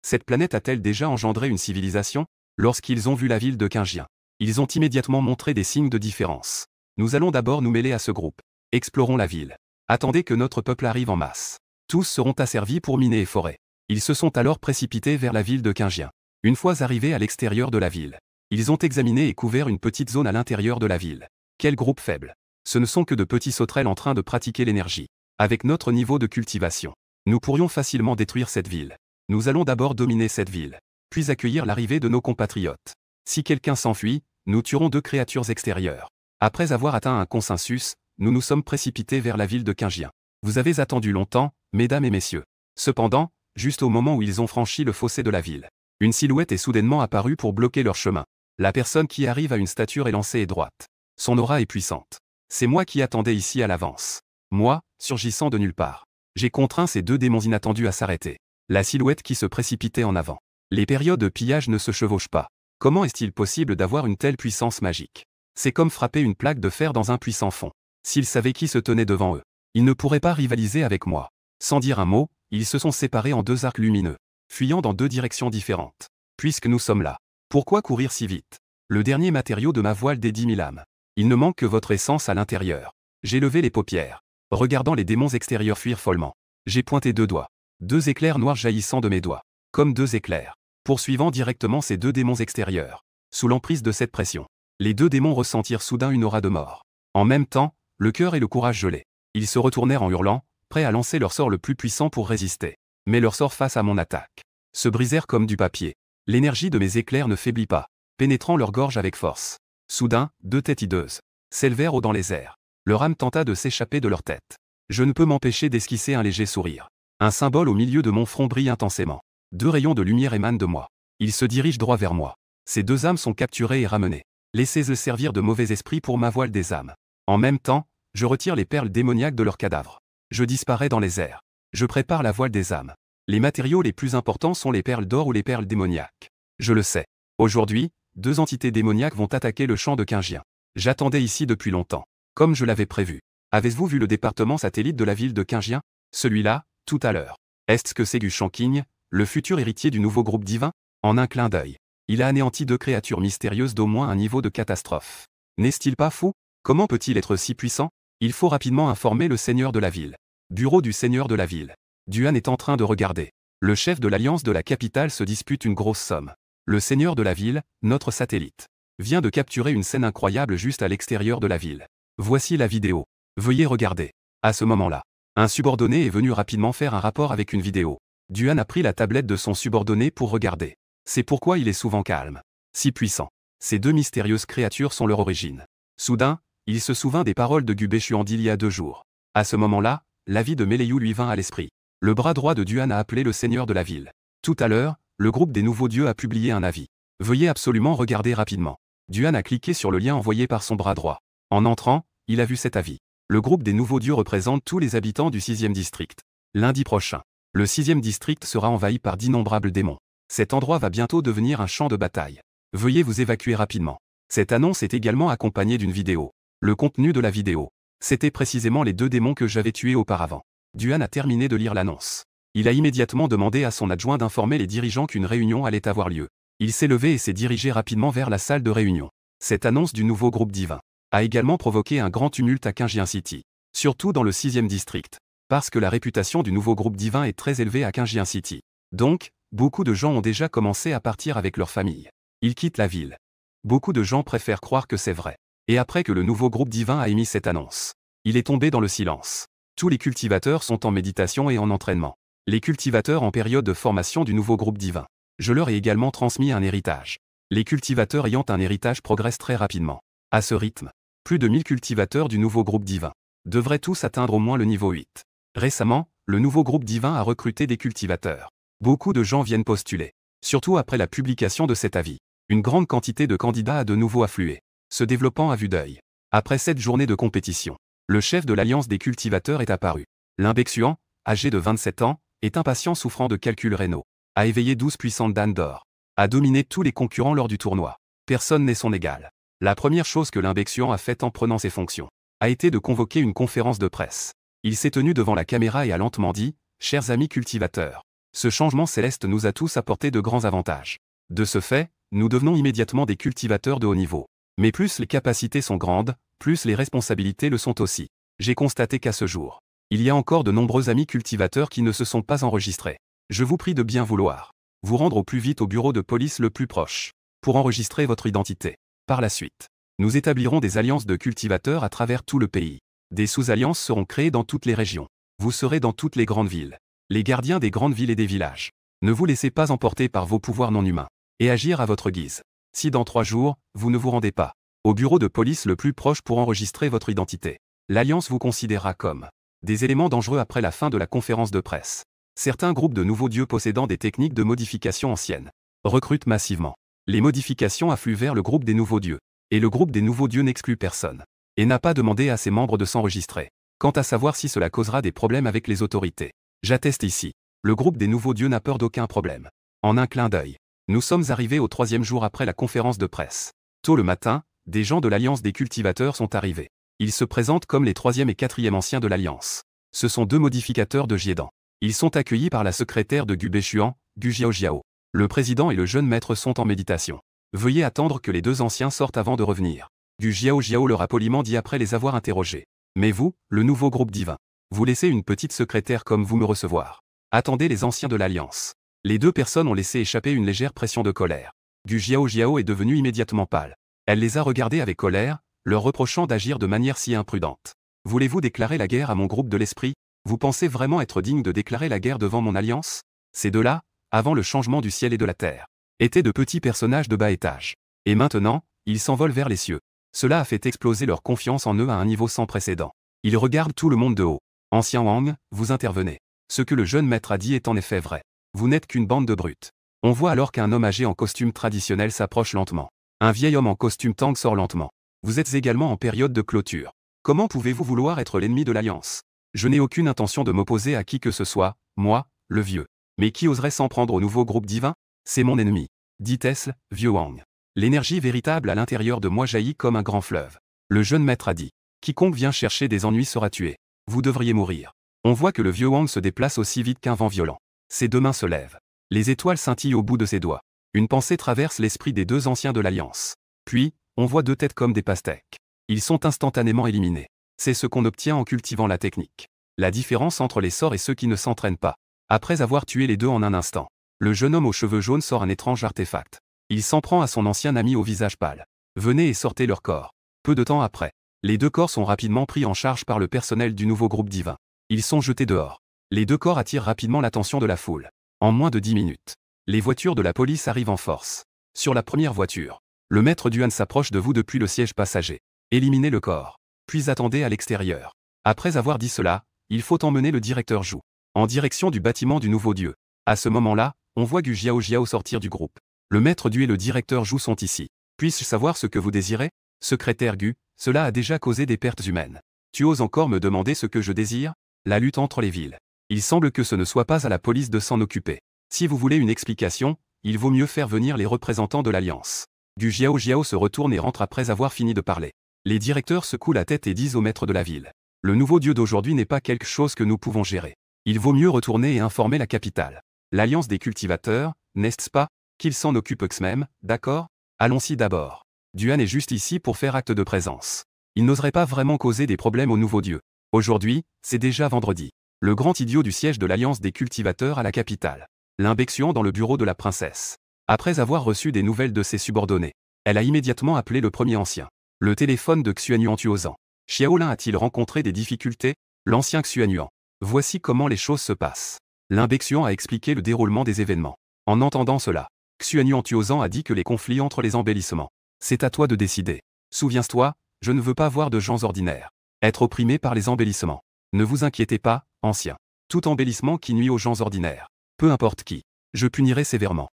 Speaker 1: Cette planète a-t-elle déjà engendré une civilisation? Lorsqu'ils ont vu la ville de Qingjian, ils ont immédiatement montré des signes de différence. Nous allons d'abord nous mêler à ce groupe. Explorons la ville. Attendez que notre peuple arrive en masse. Tous seront asservis pour miner et forer. Ils se sont alors précipités vers la ville de Qingjian. Une fois arrivés à l'extérieur de la ville, ils ont examiné et couvert une petite zone à l'intérieur de la ville. Quel groupe faible! Ce ne sont que de petits sauterelles en train de pratiquer l'énergie. Avec notre niveau de cultivation, nous pourrions facilement détruire cette ville. Nous allons d'abord dominer cette ville, puis accueillir l'arrivée de nos compatriotes. Si quelqu'un s'enfuit, nous tuerons deux créatures extérieures. Après avoir atteint un consensus, nous nous sommes précipités vers la ville de Qingjian. Vous avez attendu longtemps, mesdames et messieurs. Cependant, juste au moment où ils ont franchi le fossé de la ville, une silhouette est soudainement apparue pour bloquer leur chemin. La personne qui arrive à une stature élancée et droite. Son aura est puissante. C'est moi qui attendais ici à l'avance. Moi, surgissant de nulle part. J'ai contraint ces deux démons inattendus à s'arrêter. La silhouette qui se précipitait en avant. Les périodes de pillage ne se chevauchent pas. Comment est-il possible d'avoir une telle puissance magique? C'est comme frapper une plaque de fer dans un puissant fond. S'ils savaient qui se tenait devant eux, ils ne pourraient pas rivaliser avec moi. Sans dire un mot, ils se sont séparés en deux arcs lumineux, fuyant dans deux directions différentes. Puisque nous sommes là, pourquoi courir si vite? Le dernier matériau de ma voile des 10 000 âmes. Il ne manque que votre essence à l'intérieur. J'ai levé les paupières, regardant les démons extérieurs fuir follement. J'ai pointé deux doigts. Deux éclairs noirs jaillissant de mes doigts, comme deux éclairs, poursuivant directement ces deux démons extérieurs. Sous l'emprise de cette pression, les deux démons ressentirent soudain une aura de mort. En même temps, le cœur et le courage gelés. Ils se retournèrent en hurlant, prêts à lancer leur sort le plus puissant pour résister. Mais leur sort face à mon attaque se brisèrent comme du papier. L'énergie de mes éclairs ne faiblit pas, pénétrant leur gorge avec force. Soudain, deux têtes hideuses s'élevèrent haut dans les airs. Leur âme tenta de s'échapper de leur tête. Je ne peux m'empêcher d'esquisser un léger sourire. Un symbole au milieu de mon front brille intensément. Deux rayons de lumière émanent de moi. Ils se dirigent droit vers moi. Ces deux âmes sont capturées et ramenées. Laissez-les servir de mauvais esprit pour ma voile des âmes. En même temps, je retire les perles démoniaques de leurs cadavres. Je disparais dans les airs. Je prépare la voile des âmes. Les matériaux les plus importants sont les perles d'or ou les perles démoniaques. Je le sais. Aujourd'hui, deux entités démoniaques vont attaquer le champ de Qingjian. J'attendais ici depuis longtemps. Comme je l'avais prévu. Avez-vous vu le département satellite de la ville de Qingjian? Celui-là, tout à l'heure. Est-ce que c'est Gu Shanqing, le futur héritier du nouveau groupe divin? En un clin d'œil, il a anéanti deux créatures mystérieuses d'au moins un niveau de catastrophe. N'est-il pas fou? Comment peut-il être si puissant? Il faut rapidement informer le seigneur de la ville. Bureau du seigneur de la ville. Duan est en train de regarder. Le chef de l'alliance de la capitale se dispute une grosse somme. Le seigneur de la ville, notre satellite, vient de capturer une scène incroyable juste à l'extérieur de la ville. Voici la vidéo. Veuillez regarder. À ce moment-là, un subordonné est venu rapidement faire un rapport avec une vidéo. Duan a pris la tablette de son subordonné pour regarder. C'est pourquoi il est souvent calme. Si puissant. Ces deux mystérieuses créatures sont leur origine. Soudain, il se souvint des paroles de Gu Bechuan d'il y a 2 jours. À ce moment-là, la vie de Meleyu lui vint à l'esprit. Le bras droit de Duan a appelé le seigneur de la ville. Tout à l'heure, le groupe des nouveaux dieux a publié un avis. Veuillez absolument regarder rapidement. Duan a cliqué sur le lien envoyé par son bras droit. En entrant, il a vu cet avis. Le groupe des nouveaux dieux représente tous les habitants du 6e district. Lundi prochain, le 6e district sera envahi par d'innombrables démons. Cet endroit va bientôt devenir un champ de bataille. Veuillez vous évacuer rapidement. Cette annonce est également accompagnée d'une vidéo. Le contenu de la vidéo. C'était précisément les deux démons que j'avais tués auparavant. Duan a terminé de lire l'annonce. Il a immédiatement demandé à son adjoint d'informer les dirigeants qu'une réunion allait avoir lieu. Il s'est levé et s'est dirigé rapidement vers la salle de réunion. Cette annonce du nouveau groupe divin a également provoqué un grand tumulte à Qingjian City. Surtout dans le 6e district. Parce que la réputation du nouveau groupe divin est très élevée à Qingjian City. Donc, beaucoup de gens ont déjà commencé à partir avec leur famille. Ils quittent la ville. Beaucoup de gens préfèrent croire que c'est vrai. Et après que le nouveau groupe divin a émis cette annonce, il est tombé dans le silence. Tous les cultivateurs sont en méditation et en entraînement. Les cultivateurs en période de formation du nouveau groupe divin. Je leur ai également transmis un héritage. Les cultivateurs ayant un héritage progressent très rapidement. À ce rythme, plus de 1000 cultivateurs du nouveau groupe divin devraient tous atteindre au moins le niveau 8. Récemment, le nouveau groupe divin a recruté des cultivateurs. Beaucoup de gens viennent postuler. Surtout après la publication de cet avis. Une grande quantité de candidats a de nouveau afflué, se développant à vue d'œil. Après cette journée de compétition, le chef de l'Alliance des cultivateurs est apparu. L'Imbexuan, âgé de 27 ans, est impatient souffrant de calculs rénaux. A éveillé 12 puissantes dames d'or. A dominé tous les concurrents lors du tournoi. Personne n'est son égal. La première chose que Limbexian a faite en prenant ses fonctions a été de convoquer une conférence de presse. Il s'est tenu devant la caméra et a lentement dit « Chers amis cultivateurs, ce changement céleste nous a tous apporté de grands avantages. De ce fait, nous devenons immédiatement des cultivateurs de haut niveau. Mais plus les capacités sont grandes, plus les responsabilités le sont aussi. J'ai constaté qu'à ce jour, il y a encore de nombreux amis cultivateurs qui ne se sont pas enregistrés. Je vous prie de bien vouloir vous rendre au plus vite au bureau de police le plus proche pour enregistrer votre identité. Par la suite, nous établirons des alliances de cultivateurs à travers tout le pays. Des sous-alliances seront créées dans toutes les régions. Vous serez dans toutes les grandes villes. Les gardiens des grandes villes et des villages. Ne vous laissez pas emporter par vos pouvoirs non humains. Et agir à votre guise. Si dans 3 jours, vous ne vous rendez pas au bureau de police le plus proche pour enregistrer votre identité, l'Alliance vous considérera comme des éléments dangereux après la fin de la conférence de presse. Certains groupes de nouveaux dieux possédant des techniques de modification anciennes recrutent massivement. Les modifications affluent vers le groupe des nouveaux dieux. Et le groupe des nouveaux dieux n'exclut personne. Et n'a pas demandé à ses membres de s'enregistrer. Quant à savoir si cela causera des problèmes avec les autorités, j'atteste ici. Le groupe des nouveaux dieux n'a peur d'aucun problème. En un clin d'œil, nous sommes arrivés au 3e jour après la conférence de presse. Tôt le matin, des gens de l'Alliance des cultivateurs sont arrivés. Ils se présentent comme les 3e et 4e anciens de l'Alliance. Ce sont 2 modificateurs de Jiedan. Ils sont accueillis par la secrétaire de Gu Bechuan, Gu Jiao. Le président et le jeune maître sont en méditation. Veuillez attendre que les 2 anciens sortent avant de revenir. Gu Jiao leur a poliment dit après les avoir interrogés. Mais vous, le nouveau groupe divin, vous laissez une petite secrétaire comme vous me recevoir. Attendez les anciens de l'Alliance. Les 2 personnes ont laissé échapper une légère pression de colère. Gu Jiao est devenue immédiatement pâle. Elle les a regardés avec colère, leur reprochant d'agir de manière si imprudente. Voulez-vous déclarer la guerre à mon groupe de l'esprit? Vous pensez vraiment être digne de déclarer la guerre devant mon alliance? Ces 2-là, avant le changement du ciel et de la terre, étaient de petits personnages de bas étage. Et maintenant, ils s'envolent vers les cieux. Cela a fait exploser leur confiance en eux à un niveau sans précédent. Ils regardent tout le monde de haut. Ancien Wang, vous intervenez. Ce que le jeune maître a dit est en effet vrai. Vous n'êtes qu'une bande de brutes. On voit alors qu'un homme âgé en costume traditionnel s'approche lentement. Un vieil homme en costume tang sort lentement. Vous êtes également en période de clôture. Comment pouvez-vous vouloir être l'ennemi de l'Alliance? Je n'ai aucune intention de m'opposer à qui que ce soit, moi, le vieux. Mais qui oserait s'en prendre au nouveau groupe divin? C'est mon ennemi, dit Tesla, vieux Wang. L'énergie véritable à l'intérieur de moi jaillit comme un grand fleuve. Le jeune maître a dit. Quiconque vient chercher des ennuis sera tué. Vous devriez mourir. On voit que le vieux Wang se déplace aussi vite qu'un vent violent. Ses 2 mains se lèvent. Les étoiles scintillent au bout de ses doigts. Une pensée traverse l'esprit des 2 anciens de l'Alliance. Puis, on voit 2 têtes comme des pastèques. Ils sont instantanément éliminés. C'est ce qu'on obtient en cultivant la technique. La différence entre les sorts et ceux qui ne s'entraînent pas. Après avoir tué les 2 en un instant, le jeune homme aux cheveux jaunes sort un étrange artefact. Il s'en prend à son ancien ami au visage pâle. Venez et sortez leur corps. Peu de temps après, les 2 corps sont rapidement pris en charge par le personnel du nouveau groupe divin. Ils sont jetés dehors. Les 2 corps attirent rapidement l'attention de la foule. En moins de 10 minutes, les voitures de la police arrivent en force. Sur la première voiture, le maître Duan s'approche de vous depuis le siège passager. Éliminez le corps. Puis attendez à l'extérieur. Après avoir dit cela, il faut emmener le directeur Zhu en direction du bâtiment du nouveau dieu. À ce moment-là, on voit Gu Jiao sortir du groupe. Le maître Duan et le directeur Zhu sont ici. Puis-je savoir ce que vous désirez? Secrétaire Gu, cela a déjà causé des pertes humaines. Tu oses encore me demander ce que je désire? La lutte entre les villes. Il semble que ce ne soit pas à la police de s'en occuper. Si vous voulez une explication, il vaut mieux faire venir les représentants de l'Alliance. Gu Jiao se retourne et rentre après avoir fini de parler. Les directeurs secouent la tête et disent au maître de la ville. Le nouveau dieu d'aujourd'hui n'est pas quelque chose que nous pouvons gérer. Il vaut mieux retourner et informer la capitale. L'Alliance des cultivateurs, n'est-ce pas? Qu'il s'en occupe eux-mêmes, d'accord? Allons-y d'abord. Duan est juste ici pour faire acte de présence. Il n'oserait pas vraiment causer des problèmes au nouveau dieu. Aujourd'hui, c'est déjà vendredi. Le grand idiot du siège de l'Alliance des cultivateurs à la capitale. Limbexian dans le bureau de la princesse. Après avoir reçu des nouvelles de ses subordonnés, elle a immédiatement appelé le premier ancien. Le téléphone de Xuanyuan Tuozan. Xiaolin a-t-il rencontré des difficultés? L'ancien Xuanyuan. Voici comment les choses se passent. Limbexian a expliqué le déroulement des événements. En entendant cela, Xuanyuan Tuozan a dit que les conflits entre les embellissements. C'est à toi de décider. Souviens-toi, je ne veux pas voir de gens ordinaires être opprimés par les embellissements. Ne vous inquiétez pas, ancien. Tout embellissement qui nuit aux gens ordinaires. Peu importe qui. Je punirai sévèrement.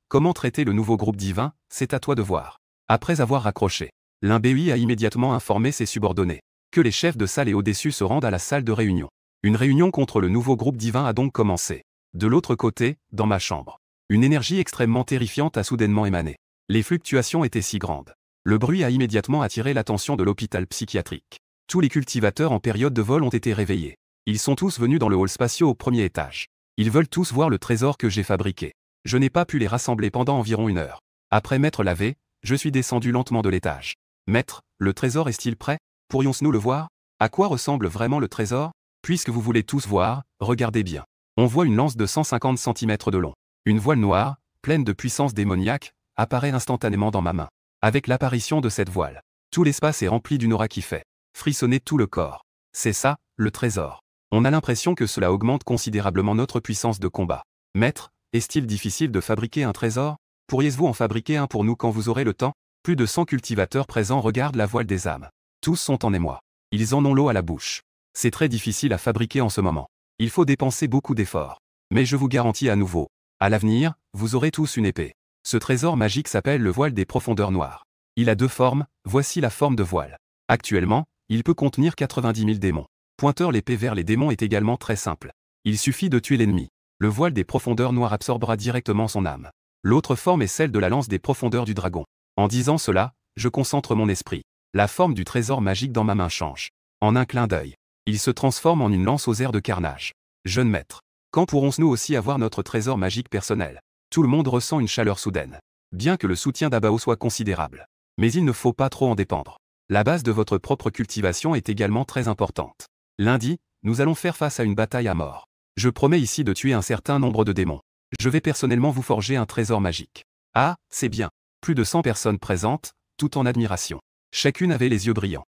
Speaker 1: Comment traiter le nouveau groupe divin, c'est à toi de voir. Après avoir raccroché, Limbei a immédiatement informé ses subordonnés que les chefs de salle et au-dessus se rendent à la salle de réunion. Une réunion contre le nouveau groupe divin a donc commencé. De l'autre côté, dans ma chambre, une énergie extrêmement terrifiante a soudainement émané. Les fluctuations étaient si grandes Le bruit a immédiatement attiré l'attention de l'hôpital psychiatrique. Tous les cultivateurs en période de vol ont été réveillés. Ils sont tous venus dans le hall spatiaux au premier étage. Ils veulent tous voir le trésor que j'ai fabriqué. Je n'ai pas pu les rassembler pendant environ 1 heure. Après m'être lavé, je suis descendu lentement de l'étage. Maître, le trésor est-il prêt? Pourrions-nous le voir? À quoi ressemble vraiment le trésor? Puisque vous voulez tous voir, regardez bien. On voit une lance de 150 cm de long. Une voile noire, pleine de puissance démoniaque, apparaît instantanément dans ma main. Avec l'apparition de cette voile, tout l'espace est rempli d'une aura qui fait frissonner tout le corps. C'est ça, le trésor. On a l'impression que cela augmente considérablement notre puissance de combat. Maître, est-il difficile de fabriquer un trésor? Pourriez-vous en fabriquer un pour nous quand vous aurez le temps? Plus de 100 cultivateurs présents regardent la voile des âmes. Tous sont en émoi. Ils en ont l'eau à la bouche. C'est très difficile à fabriquer en ce moment. Il faut dépenser beaucoup d'efforts. Mais je vous garantis à nouveau, à l'avenir, vous aurez tous une épée. Ce trésor magique s'appelle le voile des profondeurs noires. Il a 2 formes, voici la forme de voile. Actuellement, il peut contenir 90 000 démons. Pointeur l'épée vers les démons est également très simple. Il suffit de tuer l'ennemi. Le voile des profondeurs noires absorbera directement son âme. L'autre forme est celle de la lance des profondeurs du dragon. En disant cela, je concentre mon esprit. La forme du trésor magique dans ma main change. En un clin d'œil, il se transforme en une lance aux airs de carnage. Jeune maître, quand pourrons-nous aussi avoir notre trésor magique personnel? Tout le monde ressent une chaleur soudaine. Bien que le soutien d'Abao soit considérable. Mais il ne faut pas trop en dépendre. La base de votre propre cultivation est également très importante. Lundi, nous allons faire face à une bataille à mort. Je promets ici de tuer un certain nombre de démons. Je vais personnellement vous forger un trésor magique. Ah, c'est bien. Plus de 100 personnes présentes, tout en admiration. Chacune avait les yeux brillants.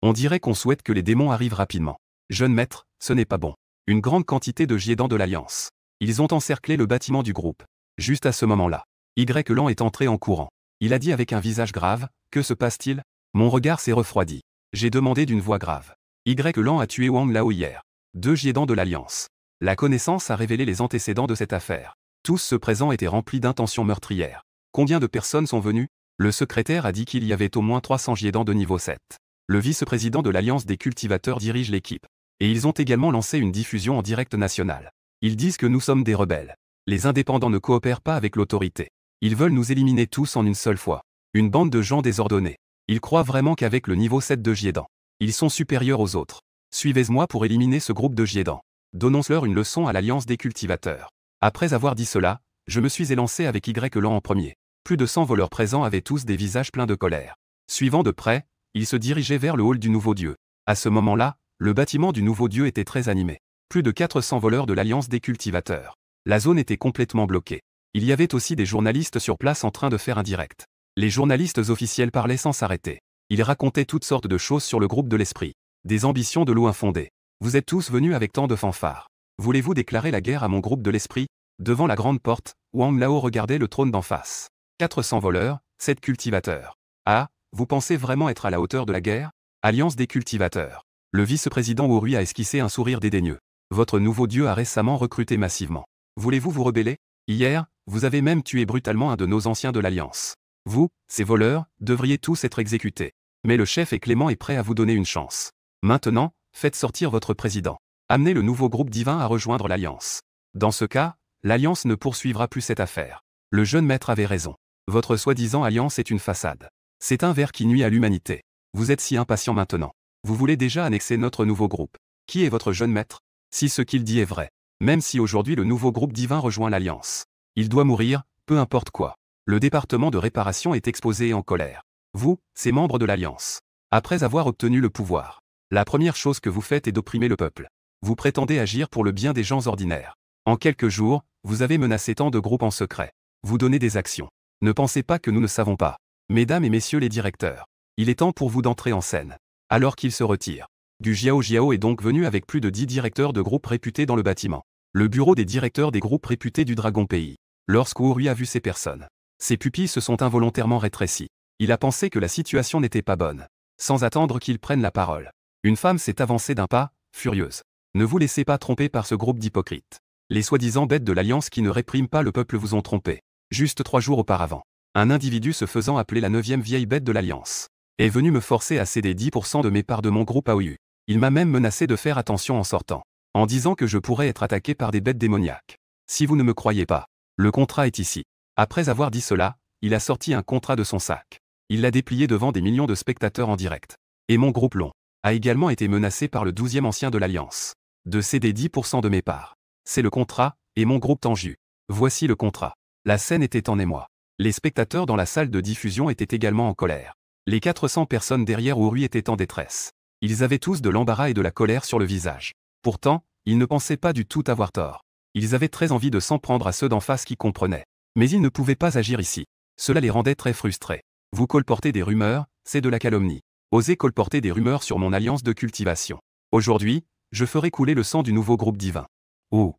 Speaker 1: On dirait qu'on souhaite que les démons arrivent rapidement. Jeune maître, ce n'est pas bon. Une grande quantité de Giedans de l'Alliance. Ils ont encerclé le bâtiment du groupe. Juste à ce moment-là, Y-Lan est entré en courant. Il a dit avec un visage grave, « Que se passe-t-il » Mon regard s'est refroidi. J'ai demandé d'une voix grave. Y-Lan a tué Wang Lao hier. 2 Giedans de l'Alliance. La connaissance a révélé les antécédents de cette affaire. Tous ceux présents étaient remplis d'intentions meurtrières. Combien de personnes sont venues? Le secrétaire a dit qu'il y avait au moins 300 Giedans de niveau 7. Le vice-président de l'Alliance des cultivateurs dirige l'équipe. Et ils ont également lancé une diffusion en direct nationale. Ils disent que nous sommes des rebelles. Les indépendants ne coopèrent pas avec l'autorité. Ils veulent nous éliminer tous en une seule fois. Une bande de gens désordonnés. Ils croient vraiment qu'avec le niveau 7 de Giedans, ils sont supérieurs aux autres. Suivez-moi pour éliminer ce groupe de Giedans. Donnons-leur une leçon à l'Alliance des cultivateurs. Après avoir dit cela, je me suis élancé avec Y-Lan en premier. Plus de 100 voleurs présents avaient tous des visages pleins de colère. Suivant de près, ils se dirigeaient vers le hall du nouveau dieu. À ce moment-là, le bâtiment du nouveau dieu était très animé. Plus de 400 voleurs de l'Alliance des cultivateurs. La zone était complètement bloquée. Il y avait aussi des journalistes sur place en train de faire un direct. Les journalistes officiels parlaient sans s'arrêter. Ils racontaient toutes sortes de choses sur le groupe de l'esprit. Des ambitions de loup infondées. Vous êtes tous venus avec tant de fanfares. Voulez-vous déclarer la guerre à mon groupe de l'esprit? Devant la grande porte, Wang Lao regardait le trône d'en face. 400 voleurs, 7 cultivateurs. Ah, vous pensez vraiment être à la hauteur de la guerre? Alliance des cultivateurs. Le vice-président Worui a esquissé un sourire dédaigneux. Votre nouveau dieu a récemment recruté massivement. Voulez-vous vous rebeller? Hier, vous avez même tué brutalement un de nos anciens de l'Alliance. Vous, ces voleurs, devriez tous être exécutés. Mais le chef est clément et prêt à vous donner une chance. Maintenant, faites sortir votre président. Amenez le nouveau groupe divin à rejoindre l'Alliance. Dans ce cas, l'Alliance ne poursuivra plus cette affaire. Le jeune maître avait raison. Votre soi-disant Alliance est une façade. C'est un ver qui nuit à l'humanité. Vous êtes si impatient maintenant. Vous voulez déjà annexer notre nouveau groupe. Qui est votre jeune maître? Si ce qu'il dit est vrai. Même si aujourd'hui le nouveau groupe divin rejoint l'Alliance. Il doit mourir, peu importe quoi. Le département de réparation est exposé et en colère. Vous, ces membres de l'Alliance. Après avoir obtenu le pouvoir, la première chose que vous faites est d'opprimer le peuple. Vous prétendez agir pour le bien des gens ordinaires. En quelques jours, vous avez menacé tant de groupes en secret. Vous donnez des actions. Ne pensez pas que nous ne savons pas. Mesdames et messieurs les directeurs, il est temps pour vous d'entrer en scène. Alors qu'il se retire. Gu Jiao est donc venu avec plus de 10 directeurs de groupes réputés dans le bâtiment. Le bureau des directeurs des groupes réputés du Dragon Pays. Lorsque Worui a vu ces personnes, ses pupilles se sont involontairement rétrécies. Il a pensé que la situation n'était pas bonne. Sans attendre qu'il prenne la parole, une femme s'est avancée d'un pas, furieuse. Ne vous laissez pas tromper par ce groupe d'hypocrites. Les soi-disant bêtes de l'Alliance qui ne répriment pas le peuple vous ont trompé. Juste 3 jours auparavant, un individu se faisant appeler la 9e vieille bête de l'Alliance est venu me forcer à céder 10% de mes parts de mon groupe AOU. Il m'a même menacé de faire attention en sortant, en disant que je pourrais être attaqué par des bêtes démoniaques. Si vous ne me croyez pas, le contrat est ici. Après avoir dit cela, il a sorti un contrat de son sac. Il l'a déplié devant des millions de spectateurs en direct. Et mon groupe Long a également été menacé par le 12e ancien de l'Alliance de céder 10% de mes parts. C'est le contrat, et mon groupe Tenju. Voici le contrat. La scène était en émoi. Les spectateurs dans la salle de diffusion étaient également en colère. Les 400 personnes derrière Ouri étaient en détresse. Ils avaient tous de l'embarras et de la colère sur le visage. Pourtant, ils ne pensaient pas du tout avoir tort. Ils avaient très envie de s'en prendre à ceux d'en face qui comprenaient. Mais ils ne pouvaient pas agir ici. Cela les rendait très frustrés. Vous colportez des rumeurs, c'est de la calomnie. Osez colporter des rumeurs sur mon alliance de cultivation. Aujourd'hui, je ferai couler le sang du nouveau groupe divin. Oh.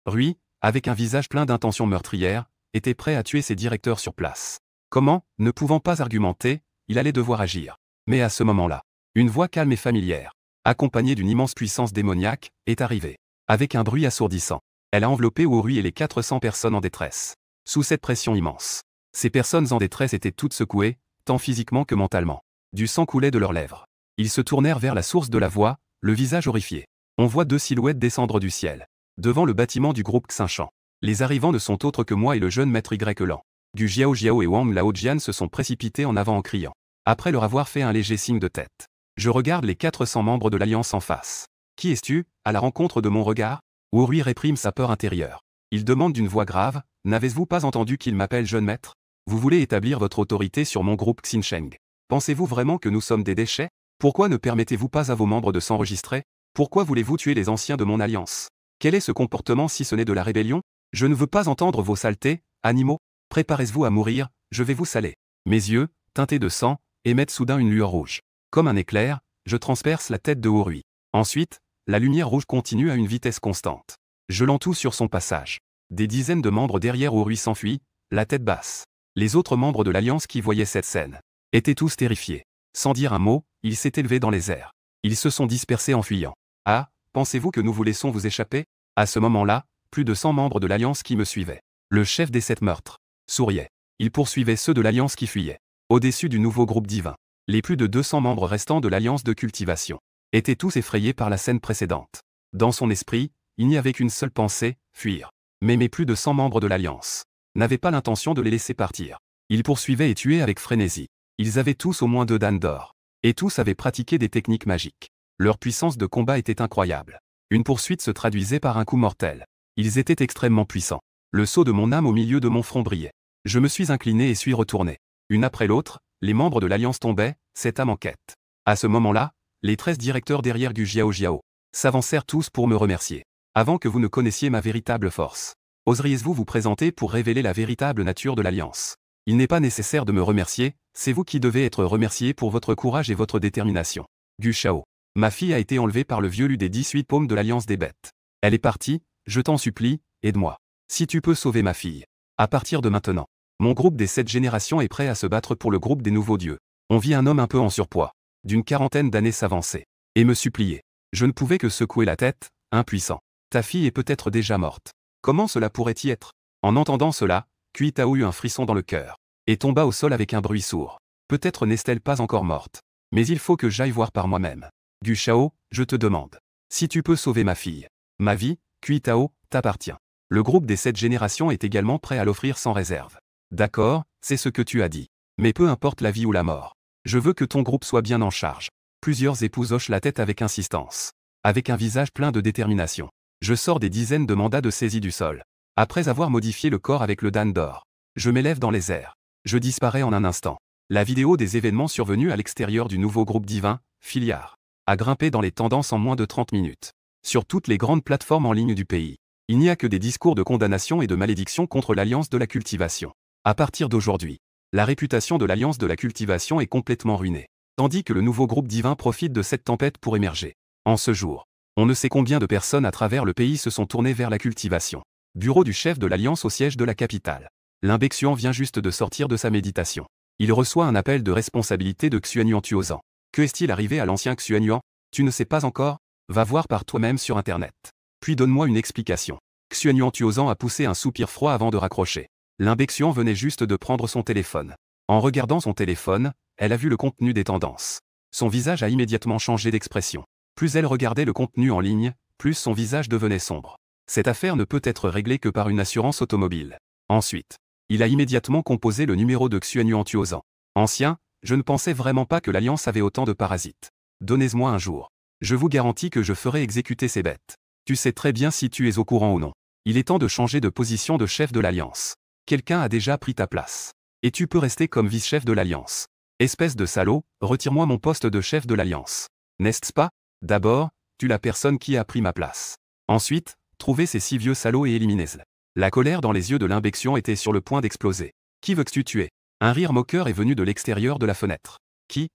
Speaker 1: Rui, avec un visage plein d'intentions meurtrières, était prêt à tuer ses directeurs sur place. Comment, ne pouvant pas argumenter, il allait devoir agir. Mais à ce moment-là, une voix calme et familière, accompagnée d'une immense puissance démoniaque, est arrivée. Avec un bruit assourdissant, elle a enveloppé Ouri et les 400 personnes en détresse. Sous cette pression immense, ces personnes en détresse étaient toutes secouées, tant physiquement que mentalement. Du sang coulait de leurs lèvres. Ils se tournèrent vers la source de la voix, le visage horrifié. On voit deux silhouettes descendre du ciel. Devant le bâtiment du groupe Xinchan. Les arrivants ne sont autres que moi et le jeune maître Y-Lan. Gu Jiao Jiao et Wang Laojian se sont précipités en avant en criant. Après leur avoir fait un léger signe de tête. Je regarde les 400 membres de l'Alliance en face. Qui es-tu, à la rencontre de mon regard? Ouri réprime sa peur intérieure. Il demande d'une voix grave, n'avez-vous pas entendu qu'il m'appelle jeune maître? Vous voulez établir votre autorité sur mon groupe Xinsheng. Pensez-vous vraiment que nous sommes des déchets? Pourquoi ne permettez-vous pas à vos membres de s'enregistrer? Pourquoi voulez-vous tuer les anciens de mon alliance? Quel est ce comportement si ce n'est de la rébellion? Je ne veux pas entendre vos saletés, animaux. Préparez-vous à mourir, je vais vous saler. Mes yeux, teintés de sang, émettent soudain une lueur rouge. Comme un éclair, je transperce la tête de Ouri. Ensuite, la lumière rouge continue à une vitesse constante. Gelant tout sur son passage. Des dizaines de membres derrière Ouri s'enfuient, la tête basse. Les autres membres de l'Alliance qui voyaient cette scène étaient tous terrifiés. Sans dire un mot, ils s'étaient élevés dans les airs. Ils se sont dispersés en fuyant. Ah, pensez-vous que nous vous laissons vous échapper? À ce moment-là, plus de 100 membres de l'Alliance qui me suivaient. Le chef des 7 meurtres souriait. Il poursuivait ceux de l'Alliance qui fuyaient. Au-dessus du nouveau groupe divin, les plus de 200 membres restants de l'Alliance de cultivation étaient tous effrayés par la scène précédente. Dans son esprit, il n'y avait qu'une seule pensée, fuir. Mais mes plus de 100 membres de l'Alliance n'avaient pas l'intention de les laisser partir. Ils poursuivaient et tuaient avec frénésie. Ils avaient tous au moins 2 danes d'or. Et tous avaient pratiqué des techniques magiques. Leur puissance de combat était incroyable. Une poursuite se traduisait par un coup mortel. Ils étaient extrêmement puissants. Le sceau de mon âme au milieu de mon front brillait. Je me suis incliné et suis retourné. Une après l'autre, les membres de l'Alliance tombaient, cette âme en quête. À ce moment-là, les 13 directeurs derrière Gu Jiao Jiao s'avancèrent tous pour me remercier. Avant que vous ne connaissiez ma véritable force, oseriez-vous vous présenter pour révéler la véritable nature de l'Alliance? Il n'est pas nécessaire de me remercier, c'est vous qui devez être remercié pour votre courage et votre détermination. Gu Shao. Ma fille a été enlevée par le vieux loup des 18 paumes de l'Alliance des bêtes. Elle est partie, je t'en supplie, aide-moi. Si tu peux sauver ma fille. À partir de maintenant, mon groupe des 7 générations est prêt à se battre pour le groupe des nouveaux dieux. On vit un homme un peu en surpoids, d'une quarantaine d'années s'avancer, et me supplier. Je ne pouvais que secouer la tête, impuissant. Ta fille est peut-être déjà morte. Comment cela pourrait-y être? En entendant cela, Kui Tao eut un frisson dans le cœur, et tomba au sol avec un bruit sourd. Peut-être n'est-elle pas encore morte. Mais il faut que j'aille voir par moi-même. Gu Shao, je te demande. Si tu peux sauver ma fille. Ma vie, Kui Tao, t'appartient. Le groupe des 7 générations est également prêt à l'offrir sans réserve. D'accord, c'est ce que tu as dit. Mais peu importe la vie ou la mort. Je veux que ton groupe soit bien en charge. Plusieurs épouses hochent la tête avec insistance. Avec un visage plein de détermination. Je sors des dizaines de mandats de saisie du sol. Après avoir modifié le corps avec le dan d'or. Je m'élève dans les airs. Je disparais en un instant. La vidéo des événements survenus à l'extérieur du nouveau groupe divin, Filiar, a grimpé dans les tendances en moins de 30 minutes. Sur toutes les grandes plateformes en ligne du pays. Il n'y a que des discours de condamnation et de malédiction contre l'Alliance de la cultivation. À partir d'aujourd'hui, la réputation de l'Alliance de la cultivation est complètement ruinée. Tandis que le nouveau groupe divin profite de cette tempête pour émerger. En ce jour, on ne sait combien de personnes à travers le pays se sont tournées vers la cultivation. Bureau du chef de l'Alliance au siège de la capitale. L'Imbexuan vient juste de sortir de sa méditation. Il reçoit un appel de responsabilité de Xuanyuan Tuozan. Que est-il arrivé à l'ancien Xuanyuan? Tu ne sais pas encore? Va voir par toi-même sur Internet. Puis donne-moi une explication. Xuanyuan Tuozan a poussé un soupir froid avant de raccrocher. L'Imbexuan venait juste de prendre son téléphone. En regardant son téléphone, elle a vu le contenu des tendances. Son visage a immédiatement changé d'expression. Plus elle regardait le contenu en ligne, plus son visage devenait sombre. Cette affaire ne peut être réglée que par une assurance automobile. Ensuite, il a immédiatement composé le numéro de Xuanyuan Tuozan. Ancien, je ne pensais vraiment pas que l'Alliance avait autant de parasites. Donnez-moi un jour. Je vous garantis que je ferai exécuter ces bêtes. Tu sais très bien si tu es au courant ou non. Il est temps de changer de position de chef de l'Alliance. Quelqu'un a déjà pris ta place. Et tu peux rester comme vice-chef de l'Alliance. Espèce de salaud, retire-moi mon poste de chef de l'Alliance. N'est-ce pas? D'abord, tue la personne qui a pris ma place. Ensuite, trouvez ces 6 vieux salauds et éliminez-les. La colère dans les yeux de l'Imbexion était sur le point d'exploser. Qui veux-tu tuer? Un rire moqueur est venu de l'extérieur de la fenêtre. Qui?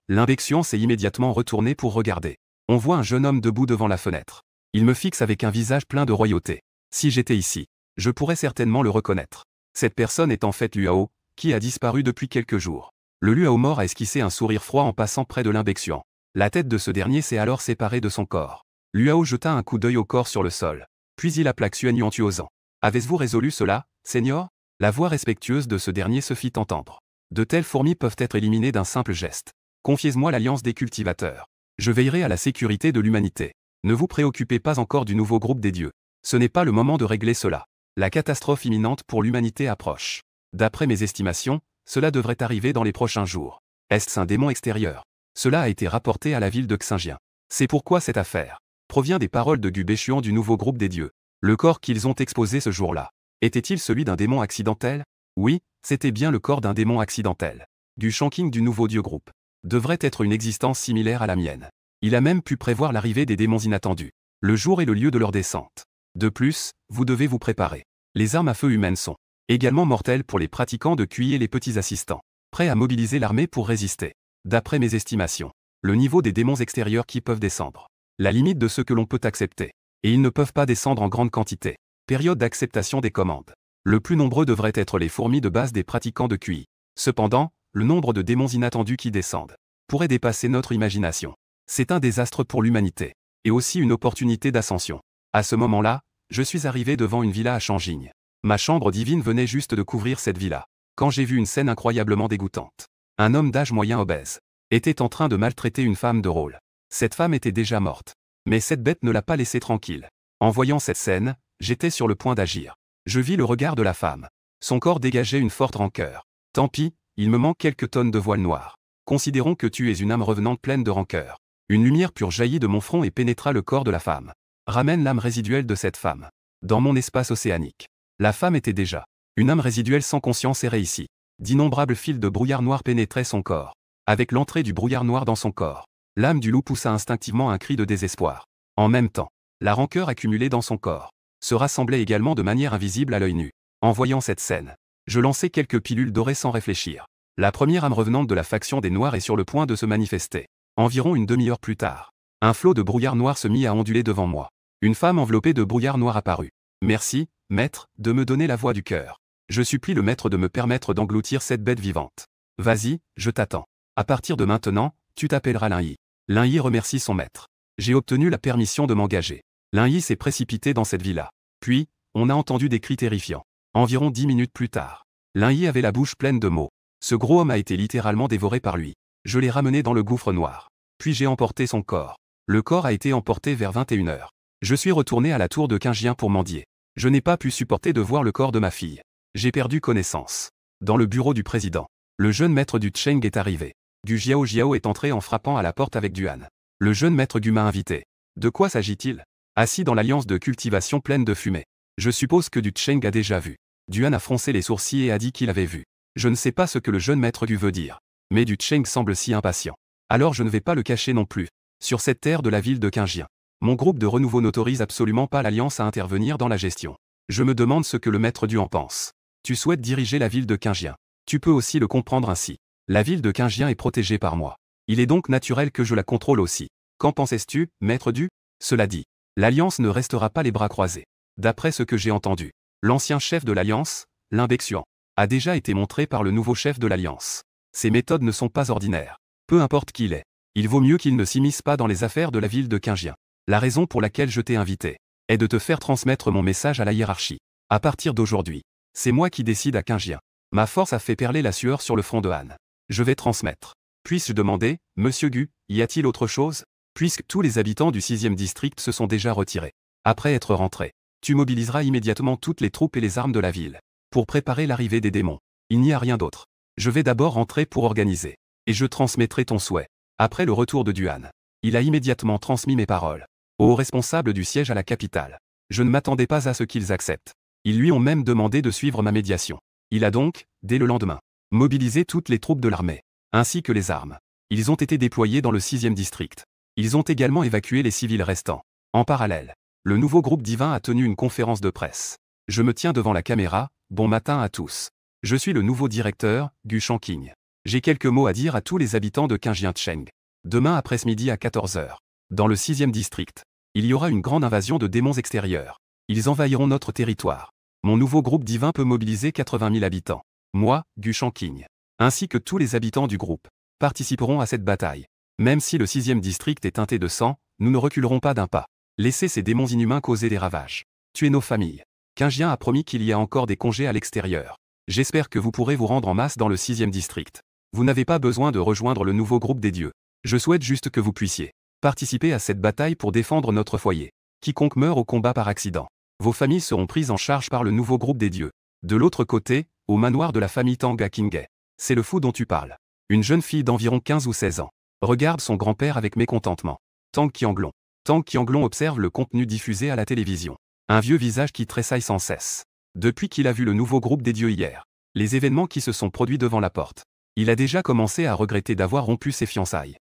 Speaker 1: L'Imbexion s'est immédiatement retourné pour regarder. On voit un jeune homme debout devant la fenêtre. Il me fixe avec un visage plein de royauté. Si j'étais ici, je pourrais certainement le reconnaître. Cette personne est en fait Luao, qui a disparu depuis quelques jours. Le Luao mort a esquissé un sourire froid en passant près de l'Imbexion. La tête de ce dernier s'est alors séparée de son corps. Luao jeta un coup d'œil au corps sur le sol. Puis il appela Xuan en tuosant. Avez-vous résolu cela, Seigneur? La voix respectueuse de ce dernier se fit entendre. De telles fourmis peuvent être éliminées d'un simple geste. Confiez-moi l'alliance des cultivateurs. Je veillerai à la sécurité de l'humanité. Ne vous préoccupez pas encore du nouveau groupe des dieux. Ce n'est pas le moment de régler cela. La catastrophe imminente pour l'humanité approche. D'après mes estimations, cela devrait arriver dans les prochains jours. Est-ce un démon extérieur? Cela a été rapporté à la ville de Xingjian. C'est pourquoi cette affaire provient des paroles de Gu Baichuan du nouveau groupe des dieux. Le corps qu'ils ont exposé ce jour-là, était-il celui d'un démon accidentel? Oui, c'était bien le corps d'un démon accidentel. Gu Shanqing du nouveau dieu groupe devrait être une existence similaire à la mienne. Il a même pu prévoir l'arrivée des démons inattendus, le jour et le lieu de leur descente. De plus, vous devez vous préparer. Les armes à feu humaines sont également mortelles pour les pratiquants de QI et les petits assistants, prêts à mobiliser l'armée pour résister. D'après mes estimations, le niveau des démons extérieurs qui peuvent descendre, la limite de ce que l'on peut accepter, et ils ne peuvent pas descendre en grande quantité. Période d'acceptation des commandes. Le plus nombreux devraient être les fourmis de base des pratiquants de QI. Cependant, le nombre de démons inattendus qui descendent pourrait dépasser notre imagination. C'est un désastre pour l'humanité, et aussi une opportunité d'ascension. À ce moment-là, je suis arrivé devant une villa à Shangjing. Ma chambre divine venait juste de couvrir cette villa, quand j'ai vu une scène incroyablement dégoûtante. Un homme d'âge moyen obèse était en train de maltraiter une femme de rôle. Cette femme était déjà morte, mais cette bête ne l'a pas laissée tranquille. En voyant cette scène, j'étais sur le point d'agir. Je vis le regard de la femme. Son corps dégageait une forte rancœur. Tant pis, il me manque quelques tonnes de voile noir. Considérons que tu es une âme revenante pleine de rancœur. Une lumière pure jaillit de mon front et pénétra le corps de la femme. Ramène l'âme résiduelle de cette femme dans mon espace océanique. La femme était déjà une âme résiduelle sans conscience errait ici. D'innombrables fils de brouillard noir pénétraient son corps. Avec l'entrée du brouillard noir dans son corps, l'âme du loup poussa instinctivement un cri de désespoir. En même temps, la rancœur accumulée dans son corps se rassemblait également de manière invisible à l'œil nu. En voyant cette scène, je lançai quelques pilules dorées sans réfléchir. La première âme revenante de la faction des Noirs est sur le point de se manifester. Environ une demi-heure plus tard, un flot de brouillard noir se mit à onduler devant moi. Une femme enveloppée de brouillard noir apparut. Merci, maître, de me donner la voix du cœur. Je supplie le maître de me permettre d'engloutir cette bête vivante. Vas-y, je t'attends. À partir de maintenant, tu t'appelleras Lin-Yi. Lin-Yi remercie son maître. J'ai obtenu la permission de m'engager. Lin-Yi s'est précipité dans cette villa. Puis, on a entendu des cris terrifiants. Environ 10 minutes plus tard, Lin-Yi avait la bouche pleine de mots. Ce gros homme a été littéralement dévoré par lui. Je l'ai ramené dans le gouffre noir. Puis j'ai emporté son corps. Le corps a été emporté vers 21h. Je suis retourné à la tour de Qingjian pour mendier. Je n'ai pas pu supporter de voir le corps de ma fille. J'ai perdu connaissance. Dans le bureau du président, le jeune maître du Cheng est arrivé. Gu Jiao est entré en frappant à la porte avec Duan. Le jeune maître Gu m'a invité. De quoi s'agit-il? Assis dans l'alliance de cultivation pleine de fumée. Je suppose que Du Cheng a déjà vu. Duan a froncé les sourcils et a dit qu'il avait vu. Je ne sais pas ce que le jeune maître Gu veut dire. Mais Du Cheng semble si impatient. Alors je ne vais pas le cacher non plus. Sur cette terre de la ville de Qingjian, mon groupe de renouveau n'autorise absolument pas l'Alliance à intervenir dans la gestion. Je me demande ce que le maître Du en pense. Tu souhaites diriger la ville de Qingjian. Tu peux aussi le comprendre ainsi. La ville de Qingjian est protégée par moi. Il est donc naturel que je la contrôle aussi. Qu'en pensais-tu, maître Du? Cela dit, l'Alliance ne restera pas les bras croisés. D'après ce que j'ai entendu, l'ancien chef de l'Alliance, L'Imbexion, a déjà été montré par le nouveau chef de l'Alliance. Ses méthodes ne sont pas ordinaires. Peu importe qui il est, il vaut mieux qu'il ne s'immisce pas dans les affaires de la ville de Qingjian. La raison pour laquelle je t'ai invité est de te faire transmettre mon message à la hiérarchie. À partir d'aujourd'hui, c'est moi qui décide à Qingjian. Ma force a fait perler la sueur sur le front de Han. Je vais transmettre. Puis-je demander, Monsieur Gu, y a-t-il autre chose? Puisque tous les habitants du 6e district se sont déjà retirés. Après être rentrés, tu mobiliseras immédiatement toutes les troupes et les armes de la ville pour préparer l'arrivée des démons. Il n'y a rien d'autre. Je vais d'abord rentrer pour organiser. Et je transmettrai ton souhait. Après le retour de Duan, il a immédiatement transmis mes paroles aux responsables du siège à la capitale. Je ne m'attendais pas à ce qu'ils acceptent. Ils lui ont même demandé de suivre ma médiation. Il a donc, dès le lendemain, mobilisé toutes les troupes de l'armée, ainsi que les armes. Ils ont été déployés dans le 6e district. Ils ont également évacué les civils restants. En parallèle, le nouveau groupe divin a tenu une conférence de presse. Je me tiens devant la caméra, bon matin à tous. Je suis le nouveau directeur, Gu Shanqing. J'ai quelques mots à dire à tous les habitants de Qinjiang. Demain après-midi à 14 h, dans le 6e district, il y aura une grande invasion de démons extérieurs. Ils envahiront notre territoire. Mon nouveau groupe divin peut mobiliser 80 000 habitants. Moi, Gu Shanqing, ainsi que tous les habitants du groupe, participeront à cette bataille. Même si le 6e district est teinté de sang, nous ne reculerons pas d'un pas. Laissez ces démons inhumains causer des ravages. Tuez nos familles. Qinjiang a promis qu'il y a encore des congés à l'extérieur. J'espère que vous pourrez vous rendre en masse dans le 6e district. Vous n'avez pas besoin de rejoindre le nouveau groupe des dieux. Je souhaite juste que vous puissiez participer à cette bataille pour défendre notre foyer. Quiconque meurt au combat par accident, vos familles seront prises en charge par le nouveau groupe des dieux. De l'autre côté, au manoir de la famille Tang à Qinghai. C'est le fou dont tu parles. Une jeune fille d'environ 15 ou 16 ans regarde son grand-père avec mécontentement. Tang Qianglong. Tang Qianglong observe le contenu diffusé à la télévision. Un vieux visage qui tressaille sans cesse. Depuis qu'il a vu le nouveau groupe des dieux hier, les événements qui se sont produits devant la porte, il a déjà commencé à regretter d'avoir rompu ses fiançailles.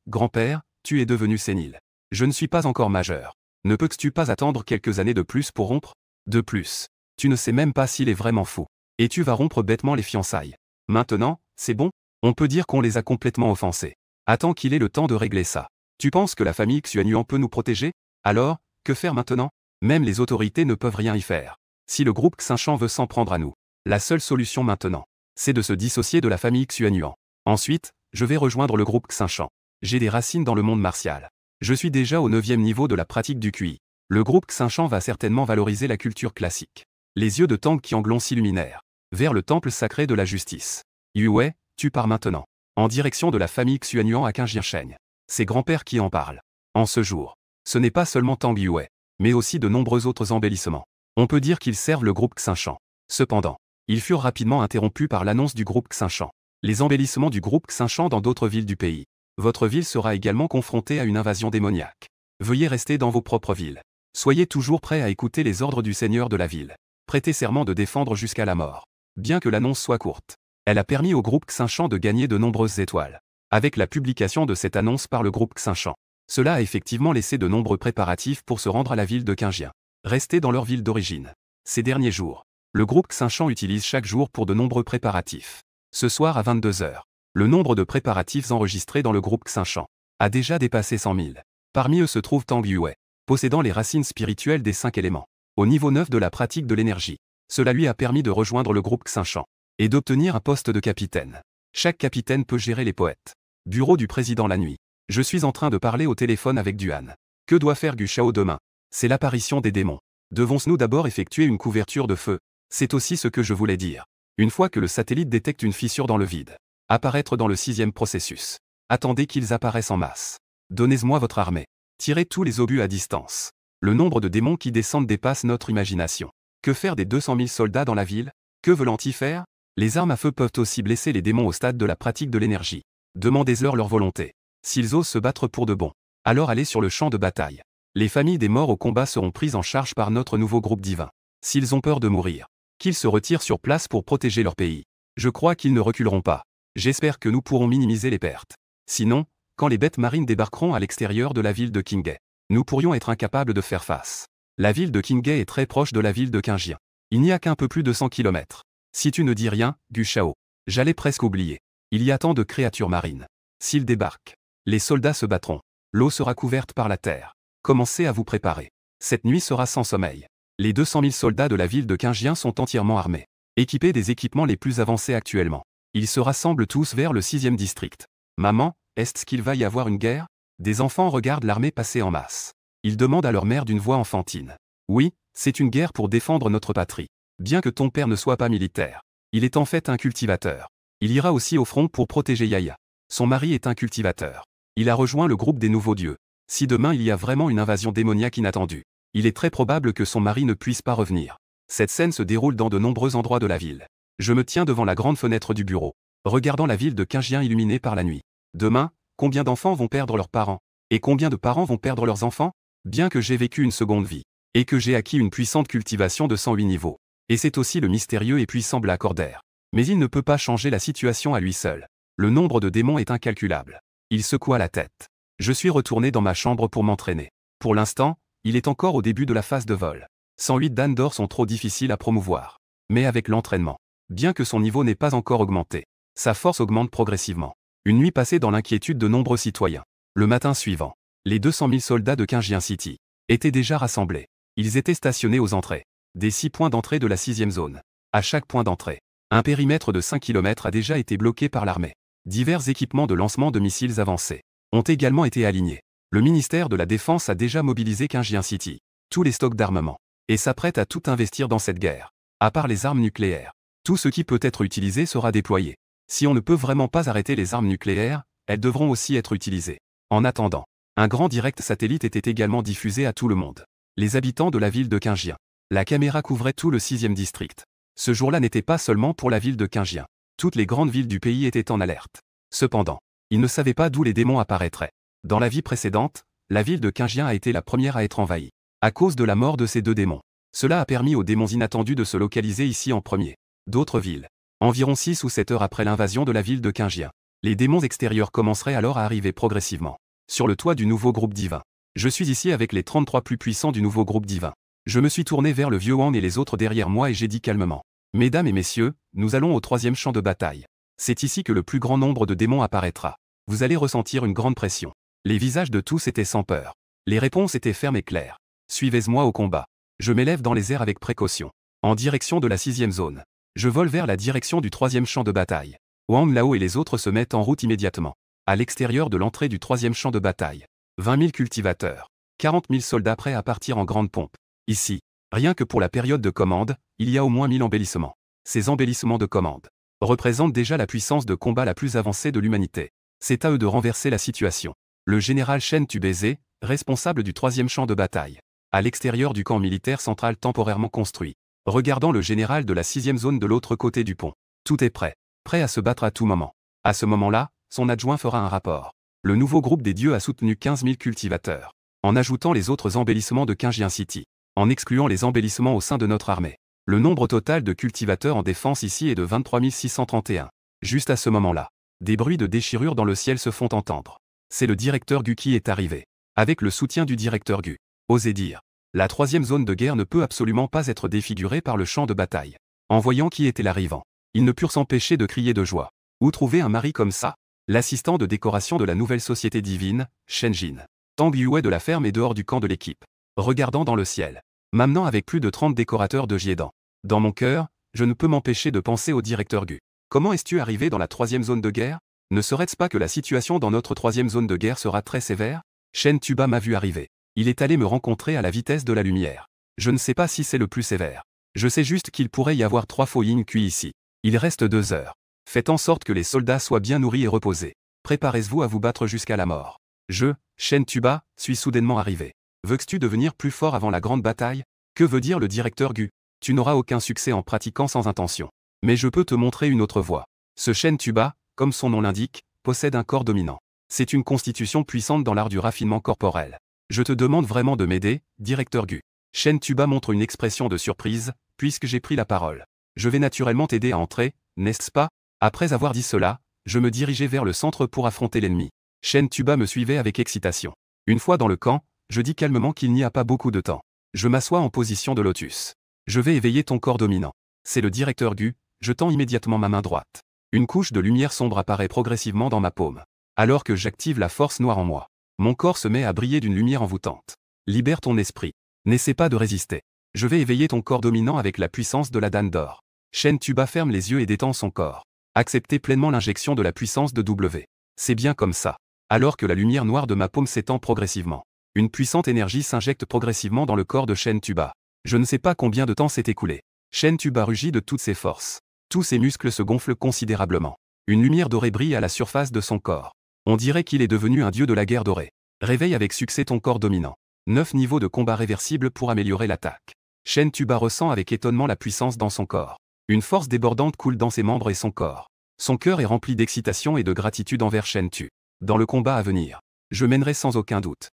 Speaker 1: Grand-père, tu es devenu sénile. Je ne suis pas encore majeur. Ne peux-tu pas attendre quelques années de plus pour rompre? De plus, tu ne sais même pas s'il est vraiment fou. Et tu vas rompre bêtement les fiançailles. Maintenant, c'est bon? On peut dire qu'on les a complètement offensés. Attends qu'il ait le temps de régler ça. Tu penses que la famille Xuanyuan peut nous protéger? Alors, que faire maintenant? Même les autorités ne peuvent rien y faire. Si le groupe Xinshan veut s'en prendre à nous, la seule solution maintenant, c'est de se dissocier de la famille Xuanyuan. Ensuite, je vais rejoindre le groupe Xinshan. J'ai des racines dans le monde martial. Je suis déjà au 9e niveau de la pratique du QI. Le groupe Xinshan va certainement valoriser la culture classique. Les yeux de Tang Qianglong s'illuminèrent vers le temple sacré de la justice. Yue, tu pars maintenant, en direction de la famille Xuanyuan à Qinjiang. C'est grand-père qui en parle. En ce jour, ce n'est pas seulement Tang Yue, mais aussi de nombreux autres embellissements. On peut dire qu'ils servent le groupe Xinshan. Cependant, ils furent rapidement interrompus par l'annonce du groupe Xinshan. Les embellissements du groupe Xinshan dans d'autres villes du pays. Votre ville sera également confrontée à une invasion démoniaque. Veuillez rester dans vos propres villes. Soyez toujours prêts à écouter les ordres du seigneur de la ville. Prêtez serment de défendre jusqu'à la mort. Bien que l'annonce soit courte, elle a permis au groupe Xinshan de gagner de nombreuses étoiles. Avec la publication de cette annonce par le groupe Xinshan, cela a effectivement laissé de nombreux préparatifs pour se rendre à la ville de Qinjiang. Rester dans leur ville d'origine. Ces derniers jours, le groupe Xinshan utilise chaque jour pour de nombreux préparatifs. Ce soir à 22 h, le nombre de préparatifs enregistrés dans le groupe Xinshan a déjà dépassé 100 000. Parmi eux se trouve Tang Yue, possédant les racines spirituelles des 5 éléments. Au niveau 9 de la pratique de l'énergie, cela lui a permis de rejoindre le groupe Xinshan et d'obtenir un poste de capitaine. Chaque capitaine peut gérer les poètes. Bureau du président la nuit. Je suis en train de parler au téléphone avec Duan. Que doit faire Gu Shao demain? C'est l'apparition des démons. Devons-nous d'abord effectuer une couverture de feu? C'est aussi ce que je voulais dire. Une fois que le satellite détecte une fissure dans le vide, apparaître dans le 6e processus. Attendez qu'ils apparaissent en masse. Donnez-moi votre armée. Tirez tous les obus à distance. Le nombre de démons qui descendent dépasse notre imagination. Que faire des 200 000 soldats dans la ville? Que veulent-ils faire? Les armes à feu peuvent aussi blesser les démons au stade de la pratique de l'énergie. Demandez-leur leur volonté. S'ils osent se battre pour de bon, alors allez sur le champ de bataille. Les familles des morts au combat seront prises en charge par notre nouveau groupe divin. S'ils ont peur de mourir, qu'ils se retirent sur place pour protéger leur pays. Je crois qu'ils ne reculeront pas. J'espère que nous pourrons minimiser les pertes. Sinon, quand les bêtes marines débarqueront à l'extérieur de la ville de Qinghai, nous pourrions être incapables de faire face. La ville de Qinghai est très proche de la ville de Qinjiang. Il n'y a qu'un peu plus de 100 km. Si tu ne dis rien, Gu Shao, j'allais presque oublier. Il y a tant de créatures marines. S'ils débarquent, les soldats se battront. L'eau sera couverte par la terre. Commencez à vous préparer. Cette nuit sera sans sommeil. Les 200 000 soldats de la ville de Qinjiang sont entièrement armés, équipés des équipements les plus avancés actuellement. Ils se rassemblent tous vers le 6e district. Maman, est-ce qu'il va y avoir une guerre? Des enfants regardent l'armée passer en masse. Ils demandent à leur mère d'une voix enfantine. Oui, c'est une guerre pour défendre notre patrie. Bien que ton père ne soit pas militaire, il est en fait un cultivateur. Il ira aussi au front pour protéger Yaya. Son mari est un cultivateur. Il a rejoint le groupe des nouveaux dieux. Si demain il y a vraiment une invasion démoniaque inattendue, il est très probable que son mari ne puisse pas revenir. Cette scène se déroule dans de nombreux endroits de la ville. Je me tiens devant la grande fenêtre du bureau, regardant la ville de Qingjian illuminée par la nuit. Demain, combien d'enfants vont perdre leurs parents? Et combien de parents vont perdre leurs enfants? Bien que j'ai vécu une seconde vie, et que j'ai acquis une puissante cultivation de 108 niveaux. Et c'est aussi le mystérieux et puissant Black Order. Mais il ne peut pas changer la situation à lui seul. Le nombre de démons est incalculable. Il secoua la tête. Je suis retourné dans ma chambre pour m'entraîner. Pour l'instant, il est encore au début de la phase de vol. 108 Dan d'or sont trop difficiles à promouvoir. Mais avec l'entraînement, bien que son niveau n'ait pas encore augmenté, sa force augmente progressivement. Une nuit passée dans l'inquiétude de nombreux citoyens. Le matin suivant, les 200 000 soldats de Qingjian City étaient déjà rassemblés. Ils étaient stationnés aux entrées des 6 points d'entrée de la 6e zone. À chaque point d'entrée, un périmètre de 5 km a déjà été bloqué par l'armée. Divers équipements de lancement de missiles avancés ont également été alignés. Le ministère de la Défense a déjà mobilisé Qingjian City, tous les stocks d'armement, et s'apprête à tout investir dans cette guerre. À part les armes nucléaires, tout ce qui peut être utilisé sera déployé. Si on ne peut vraiment pas arrêter les armes nucléaires, elles devront aussi être utilisées. En attendant, un grand direct satellite était également diffusé à tout le monde. Les habitants de la ville de Qingjian. La caméra couvrait tout le 6e district. Ce jour-là n'était pas seulement pour la ville de Qingjian. Toutes les grandes villes du pays étaient en alerte. Cependant, ils ne savaient pas d'où les démons apparaîtraient. Dans la vie précédente, la ville de Qingjian a été la première à être envahie. À cause de la mort de ces 2 démons. Cela a permis aux démons inattendus de se localiser ici en premier. D'autres villes. Environ 6 ou 7 heures après l'invasion de la ville de Qingjian, les démons extérieurs commenceraient alors à arriver progressivement. Sur le toit du nouveau groupe divin. Je suis ici avec les 33 plus puissants du nouveau groupe divin. Je me suis tourné vers le vieux Wang et les autres derrière moi et j'ai dit calmement. Mesdames et messieurs, nous allons au 3e champ de bataille. C'est ici que le plus grand nombre de démons apparaîtra. Vous allez ressentir une grande pression. Les visages de tous étaient sans peur. Les réponses étaient fermes et claires. Suivez-moi au combat. Je m'élève dans les airs avec précaution. En direction de la 6e zone. Je vole vers la direction du 3e champ de bataille. Wang Lao et les autres se mettent en route immédiatement. À l'extérieur de l'entrée du 3e champ de bataille. 20 000 cultivateurs. 40 000 soldats prêts à partir en grande pompe. Ici, rien que pour la période de commande, il y a au moins 1000 embellissements. Ces embellissements de commande représentent déjà la puissance de combat la plus avancée de l'humanité. C'est à eux de renverser la situation. Le général Shen Tubeze, responsable du 3e champ de bataille, à l'extérieur du camp militaire central temporairement construit, regardant le général de la 6e zone de l'autre côté du pont. Tout est prêt, prêt à se battre à tout moment. À ce moment-là, son adjoint fera un rapport. Le nouveau groupe des dieux a soutenu 15 000 cultivateurs, en ajoutant les autres embellissements de Qingjian City, en excluant les embellissements au sein de notre armée. Le nombre total de cultivateurs en défense ici est de 23 631. Juste à ce moment-là, des bruits de déchirure dans le ciel se font entendre. C'est le directeur Gu qui est arrivé. Avec le soutien du directeur Gu. Osez dire. La 3e zone de guerre ne peut absolument pas être défigurée par le champ de bataille. En voyant qui était l'arrivant, ils ne purent s'empêcher de crier de joie. Où trouver un mari comme ça? L'assistant de décoration de la nouvelle société divine, Shen Jin. Tang Yue de la ferme est dehors du camp de l'équipe, regardant dans le ciel, m'amenant avec plus de 30 décorateurs de Jiedan. Dans mon cœur, je ne peux m'empêcher de penser au directeur Gu. Comment es-tu arrivé dans la 3e zone de guerre? Ne serait-ce pas que la situation dans notre 3e zone de guerre sera très sévère? Shen Tuba m'a vu arriver. Il est allé me rencontrer à la vitesse de la lumière. Je ne sais pas si c'est le plus sévère. Je sais juste qu'il pourrait y avoir 3 faux yin cuits ici. Il reste 2 heures. Faites en sorte que les soldats soient bien nourris et reposés. Préparez-vous à vous battre jusqu'à la mort. Je, Shen Tuba, suis soudainement arrivé. Veux-tu devenir plus fort avant la grande bataille? Que veut dire le directeur Gu? Tu n'auras aucun succès en pratiquant sans intention. Mais je peux te montrer une autre voie. Ce Shen Tuba, comme son nom l'indique, possède un corps dominant. C'est une constitution puissante dans l'art du raffinement corporel. Je te demande vraiment de m'aider, directeur Gu. Shen Tuba montre une expression de surprise, puisque j'ai pris la parole. Je vais naturellement t'aider à entrer, n'est-ce pas? Après avoir dit cela, je me dirigeai vers le centre pour affronter l'ennemi. Shen Tuba me suivait avec excitation. Une fois dans le camp, je dis calmement qu'il n'y a pas beaucoup de temps. Je m'assois en position de lotus. Je vais éveiller ton corps dominant. C'est le directeur Gu, je tends immédiatement ma main droite. Une couche de lumière sombre apparaît progressivement dans ma paume. Alors que j'active la force noire en moi, mon corps se met à briller d'une lumière envoûtante. Libère ton esprit. N'essaie pas de résister. Je vais éveiller ton corps dominant avec la puissance de la Dan d'or. Shen Tuba ferme les yeux et détend son corps. Acceptez pleinement l'injection de la puissance de W. C'est bien comme ça. Alors que la lumière noire de ma paume s'étend progressivement, une puissante énergie s'injecte progressivement dans le corps de Shen Tuba. Je ne sais pas combien de temps s'est écoulé. Shen Tuba rugit de toutes ses forces. Tous ses muscles se gonflent considérablement. Une lumière dorée brille à la surface de son corps. On dirait qu'il est devenu un dieu de la guerre dorée. Réveille avec succès ton corps dominant. 9 niveaux de combat réversibles pour améliorer l'attaque. Shen Tuba ressent avec étonnement la puissance dans son corps. Une force débordante coule dans ses membres et son corps. Son cœur est rempli d'excitation et de gratitude envers Shen Tu. Dans le combat à venir, je mènerai sans aucun doute.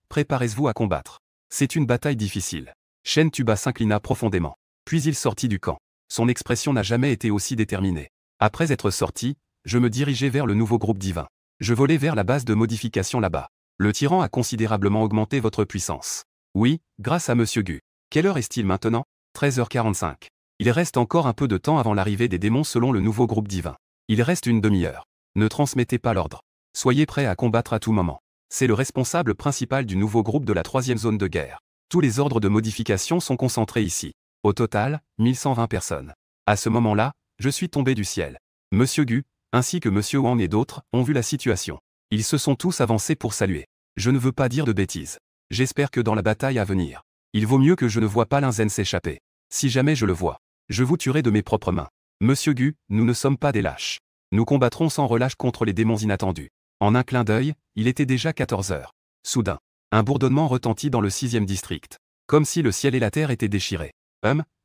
Speaker 1: Préparez-vous à combattre. C'est une bataille difficile. Shen Tuba s'inclina profondément. Puis il sortit du camp. Son expression n'a jamais été aussi déterminée. Après être sorti, je me dirigeai vers le nouveau groupe divin. Je volai vers la base de modification là-bas. Le tyran a considérablement augmenté votre puissance. Oui, grâce à Monsieur Gu. Quelle heure est-il maintenant? 13h45. Il reste encore un peu de temps avant l'arrivée des démons selon le nouveau groupe divin. Il reste une demi-heure. Ne transmettez pas l'ordre. Soyez prêts à combattre à tout moment. C'est le responsable principal du nouveau groupe de la 3e zone de guerre. Tous les ordres de modification sont concentrés ici. Au total, 1120 personnes. À ce moment-là, je suis tombé du ciel. Monsieur Gu, ainsi que Monsieur Wang et d'autres, ont vu la situation. Ils se sont tous avancés pour saluer. Je ne veux pas dire de bêtises. J'espère que dans la bataille à venir, il vaut mieux que je ne vois pas l'Inzen s'échapper. Si jamais je le vois, je vous tuerai de mes propres mains. Monsieur Gu, nous ne sommes pas des lâches. Nous combattrons sans relâche contre les démons inattendus. En un clin d'œil, il était déjà 14 heures. Soudain, un bourdonnement retentit dans le 6e district. Comme si le ciel et la terre étaient déchirés.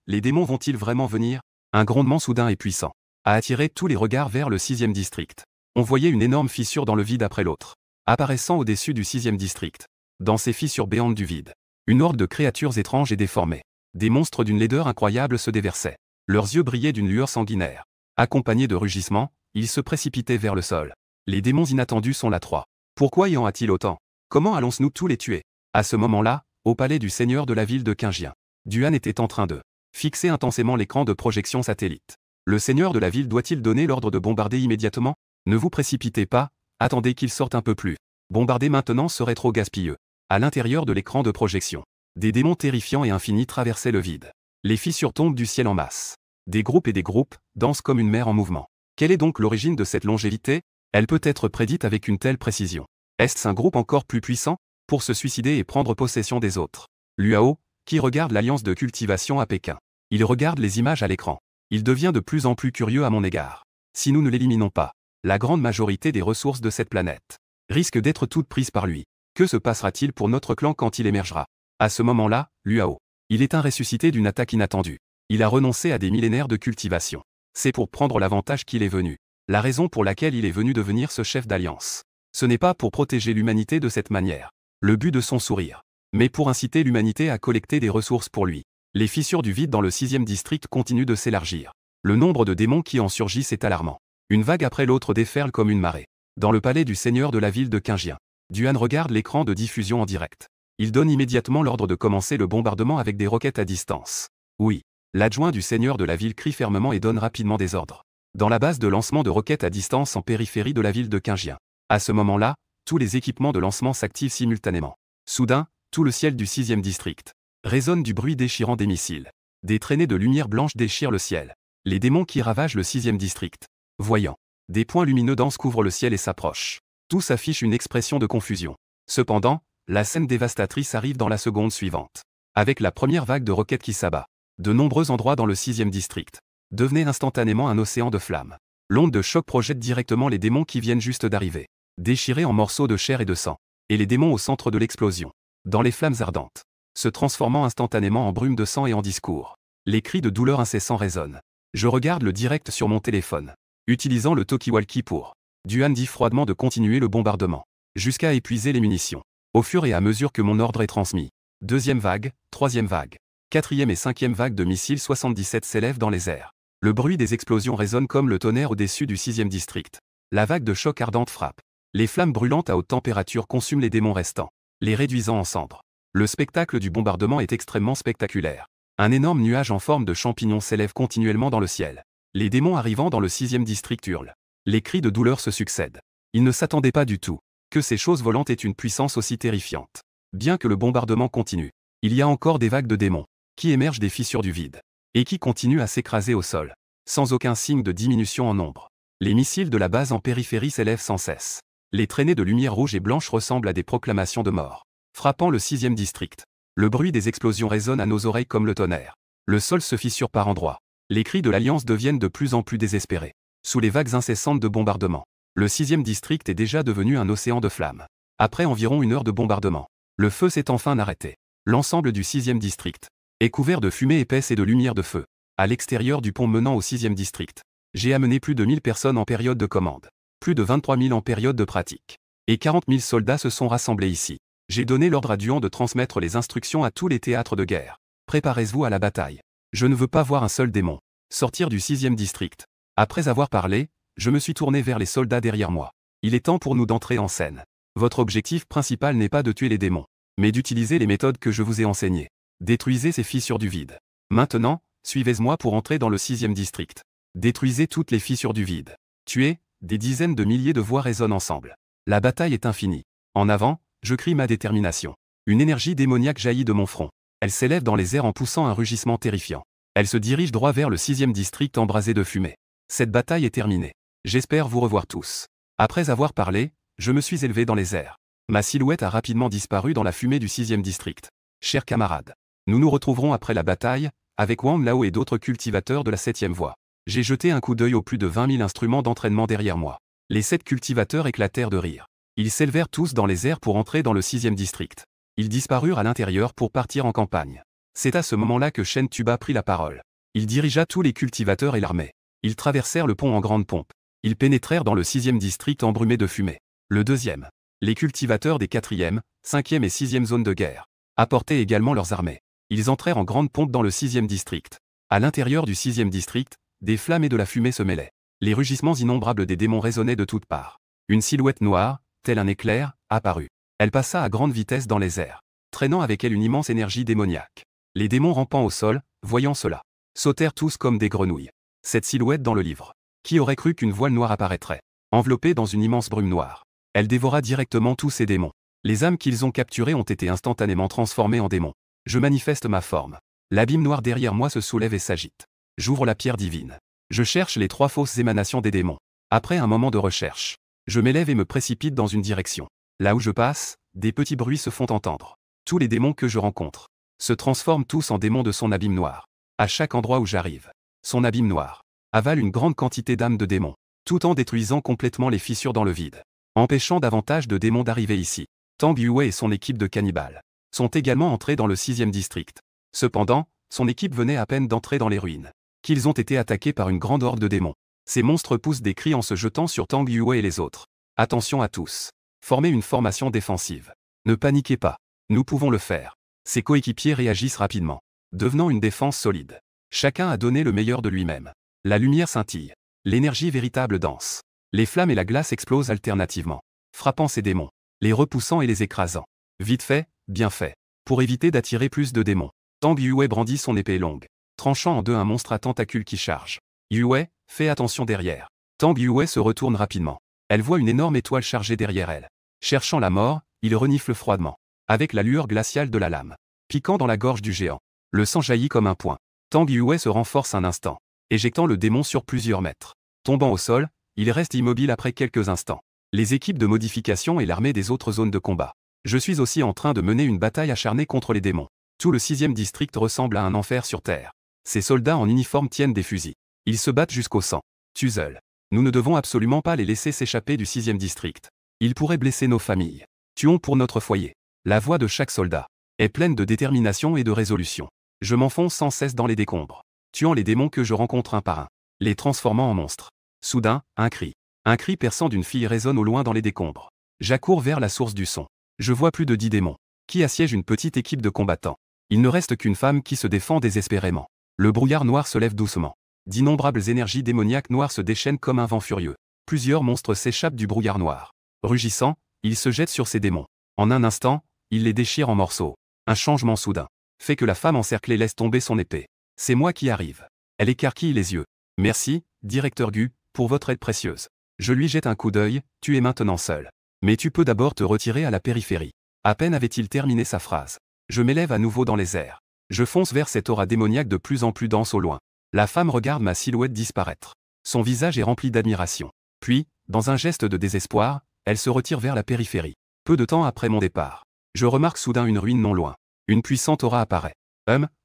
Speaker 1: Les démons vont-ils vraiment venir? Un grondement soudain et puissant a attiré tous les regards vers le 6e district. On voyait une énorme fissure dans le vide après l'autre, apparaissant au-dessus du 6e district. Dans ces fissures béantes du vide, une horde de créatures étranges et déformées. Des monstres d'une laideur incroyable se déversaient. Leurs yeux brillaient d'une lueur sanguinaire. Accompagnés de rugissements, ils se précipitaient vers le sol. Les démons inattendus sont là 3. Pourquoi y en a-t-il autant? Comment allons-nous tous les tuer? À ce moment-là, au palais du seigneur de la ville de Qinjian, Duan était en train de fixer intensément l'écran de projection satellite. Le seigneur de la ville doit-il donner l'ordre de bombarder immédiatement? Ne vous précipitez pas, attendez qu'il sorte un peu plus. Bombarder maintenant serait trop gaspilleux. À l'intérieur de l'écran de projection, des démons terrifiants et infinis traversaient le vide. Les fissures tombent du ciel en masse. Des groupes, dansent comme une mer en mouvement. Quelle est donc l'origine de cette longévité? Elle peut être prédite avec une telle précision. Est-ce un groupe encore plus puissant pour se suicider et prendre possession des autres? Luao, qui regarde l'alliance de cultivation à Pékin. Il regarde les images à l'écran. Il devient de plus en plus curieux à mon égard. Si nous ne l'éliminons pas, la grande majorité des ressources de cette planète risque d'être toutes prises par lui. Que se passera-t-il pour notre clan quand il émergera? À ce moment-là, Luao, il est un ressuscité d'une attaque inattendue. Il a renoncé à des millénaires de cultivation. C'est pour prendre l'avantage qu'il est venu. La raison pour laquelle il est venu devenir ce chef d'alliance. Ce n'est pas pour protéger l'humanité de cette manière. Le but de son sourire. Mais pour inciter l'humanité à collecter des ressources pour lui. Les fissures du vide dans le 6e district continuent de s'élargir. Le nombre de démons qui en surgissent est alarmant. Une vague après l'autre déferle comme une marée. Dans le palais du seigneur de la ville de Qinjian, Duan regarde l'écran de diffusion en direct. Il donne immédiatement l'ordre de commencer le bombardement avec des roquettes à distance. Oui. L'adjoint du seigneur de la ville crie fermement et donne rapidement des ordres. Dans la base de lancement de roquettes à distance en périphérie de la ville de Qinjian. À ce moment-là, tous les équipements de lancement s'activent simultanément. Soudain, tout le ciel du 6e district résonne du bruit déchirant des missiles. Des traînées de lumière blanche déchirent le ciel. Les démons qui ravagent le 6e district. Voyant. Des points lumineux denses couvrent le ciel et s'approchent. Tous affichent une expression de confusion. Cependant, la scène dévastatrice arrive dans la seconde suivante. Avec la première vague de roquettes qui s'abat, de nombreux endroits dans le 6e district devenaient instantanément un océan de flammes. L'onde de choc projette directement les démons qui viennent juste d'arriver, déchirés en morceaux de chair et de sang, et les démons au centre de l'explosion, dans les flammes ardentes, se transformant instantanément en brume de sang et en discours. Les cris de douleur incessants résonnent. Je regarde le direct sur mon téléphone, utilisant le talkie-walkie pour. Duan dit froidement de continuer le bombardement, jusqu'à épuiser les munitions. Au fur et à mesure que mon ordre est transmis. Deuxième vague, troisième vague, quatrième et cinquième vague de missiles 77 s'élèvent dans les airs. Le bruit des explosions résonne comme le tonnerre au-dessus du 6e district. La vague de choc ardente frappe. Les flammes brûlantes à haute température consument les démons restants, les réduisant en cendres. Le spectacle du bombardement est extrêmement spectaculaire. Un énorme nuage en forme de champignon s'élève continuellement dans le ciel. Les démons arrivant dans le 6e district hurlent. Les cris de douleur se succèdent. Ils ne s'attendaient pas du tout que ces choses volantes aient une puissance aussi terrifiante. Bien que le bombardement continue, il y a encore des vagues de démons qui émergent des fissures du vide et qui continuent à s'écraser au sol, sans aucun signe de diminution en nombre. Les missiles de la base en périphérie s'élèvent sans cesse. Les traînées de lumière rouge et blanche ressemblent à des proclamations de mort, frappant le 6e district. Le bruit des explosions résonne à nos oreilles comme le tonnerre. Le sol se fissure par endroits. Les cris de l'Alliance deviennent de plus en plus désespérés. Sous les vagues incessantes de bombardement, le 6e district est déjà devenu un océan de flammes. Après environ une heure de bombardement, le feu s'est enfin arrêté. L'ensemble du 6e district est couvert de fumée épaisse et de lumière de feu. à l'extérieur du pont menant au 6e district. J'ai amené plus de 1000 personnes en période de commande, plus de 23 000 en période de pratique. Et 40 000 soldats se sont rassemblés ici. J'ai donné l'ordre à Duan de transmettre les instructions à tous les théâtres de guerre. Préparez-vous à la bataille. Je ne veux pas voir un seul démon sortir du 6e district. Après avoir parlé, je me suis tourné vers les soldats derrière moi. Il est temps pour nous d'entrer en scène. Votre objectif principal n'est pas de tuer les démons, mais d'utiliser les méthodes que je vous ai enseignées. Détruisez ces fissures du vide. Maintenant, suivez-moi pour entrer dans le 6e district. Détruisez toutes les fissures du vide. Tuez, des dizaines de milliers de voix résonnent ensemble. La bataille est infinie. En avant, je crie ma détermination. Une énergie démoniaque jaillit de mon front. Elle s'élève dans les airs en poussant un rugissement terrifiant. Elle se dirige droit vers le 6e district embrasé de fumée. Cette bataille est terminée. J'espère vous revoir tous. Après avoir parlé, je me suis élevé dans les airs. Ma silhouette a rapidement disparu dans la fumée du 6e district. Chers camarades, nous nous retrouverons après la bataille, avec Wang Lao et d'autres cultivateurs de la 7e voie. J'ai jeté un coup d'œil aux plus de 20 000 instruments d'entraînement derrière moi. Les 7 cultivateurs éclatèrent de rire. Ils s'élevèrent tous dans les airs pour entrer dans le 6e district. Ils disparurent à l'intérieur pour partir en campagne. C'est à ce moment-là que Shen Tuba prit la parole. Il dirigea tous les cultivateurs et l'armée. Ils traversèrent le pont en grande pompe. Ils pénétrèrent dans le 6e district embrumé de fumée. Le 2e. Les cultivateurs des 4e, 5e et 6e zones de guerre apportaient également leurs armées. Ils entrèrent en grande pompe dans le 6e district. À l'intérieur du 6e district, des flammes et de la fumée se mêlaient. Les rugissements innombrables des démons résonnaient de toutes parts. Une silhouette noire, tel un éclair, apparut. Elle passa à grande vitesse dans les airs, traînant avec elle une immense énergie démoniaque. Les démons rampant au sol, voyant cela, sautèrent tous comme des grenouilles. Cette silhouette dans le livre. Qui aurait cru qu'une voile noire apparaîtrait, enveloppée dans une immense brume noire? Elle dévora directement tous ces démons. Les âmes qu'ils ont capturées ont été instantanément transformées en démons. Je manifeste ma forme. L'abîme noir derrière moi se soulève et s'agite. J'ouvre la pierre divine. Je cherche les 3 fausses émanations des démons. Après un moment de recherche, je m'élève et me précipite dans une direction. Là où je passe, des petits bruits se font entendre. Tous les démons que je rencontre se transforment tous en démons de son abîme noir. À chaque endroit où j'arrive, son abîme noir avale une grande quantité d'âmes de démons, tout en détruisant complètement les fissures dans le vide, empêchant davantage de démons d'arriver ici. Tang Yue et son équipe de cannibales sont également entrés dans le 6e district. Cependant, son équipe venait à peine d'entrer dans les ruines qu'ils ont été attaqués par une grande horde de démons. Ces monstres poussent des cris en se jetant sur Tang Yue et les autres. Attention à tous. Formez une formation défensive. Ne paniquez pas. Nous pouvons le faire. Ses coéquipiers réagissent rapidement, devenant une défense solide. Chacun a donné le meilleur de lui-même. La lumière scintille. L'énergie véritable danse. Les flammes et la glace explosent alternativement, frappant ces démons, les repoussant et les écrasant. Vite fait, bien fait. Pour éviter d'attirer plus de démons, Tang Yue brandit son épée longue, tranchant en deux un monstre à tentacules qui charge. Yue, fais attention derrière. Tang Yue se retourne rapidement. Elle voit une énorme étoile chargée derrière elle. Cherchant la mort, il renifle froidement, avec la lueur glaciale de la lame, piquant dans la gorge du géant. Le sang jaillit comme un poing. Tang Yue se renforce un instant, éjectant le démon sur plusieurs mètres. Tombant au sol, il reste immobile après quelques instants. Les équipes de modification et l'armée des autres zones de combat. Je suis aussi en train de mener une bataille acharnée contre les démons. Tout le 6e district ressemble à un enfer sur terre. Ces soldats en uniforme tiennent des fusils. Ils se battent jusqu'au sang. Tuzel. Nous ne devons absolument pas les laisser s'échapper du 6e district. Ils pourraient blesser nos familles. Tuons pour notre foyer. La voix de chaque soldat est pleine de détermination et de résolution. Je m'enfonce sans cesse dans les décombres, tuant les démons que je rencontre un par un, les transformant en monstres. Soudain, un cri perçant d'une fille résonne au loin dans les décombres. J'accours vers la source du son. Je vois plus de 10 démons, qui assiègent une petite équipe de combattants. Il ne reste qu'une femme qui se défend désespérément. Le brouillard noir se lève doucement. D'innombrables énergies démoniaques noires se déchaînent comme un vent furieux. Plusieurs monstres s'échappent du brouillard noir. Rugissant, ils se jettent sur ces démons. En un instant, ils les déchirent en morceaux. Un changement soudain fait que la femme encerclée laisse tomber son épée. C'est moi qui arrive. Elle écarquille les yeux. Merci, directeur Gu, pour votre aide précieuse. Je lui jette un coup d'œil, tu es maintenant seul. Mais tu peux d'abord te retirer à la périphérie. À peine avait-il terminé sa phrase. Je m'élève à nouveau dans les airs. Je fonce vers cette aura démoniaque de plus en plus dense au loin. La femme regarde ma silhouette disparaître. Son visage est rempli d'admiration. Puis, dans un geste de désespoir, elle se retire vers la périphérie. Peu de temps après mon départ, je remarque soudain une ruine non loin. Une puissante aura apparaît.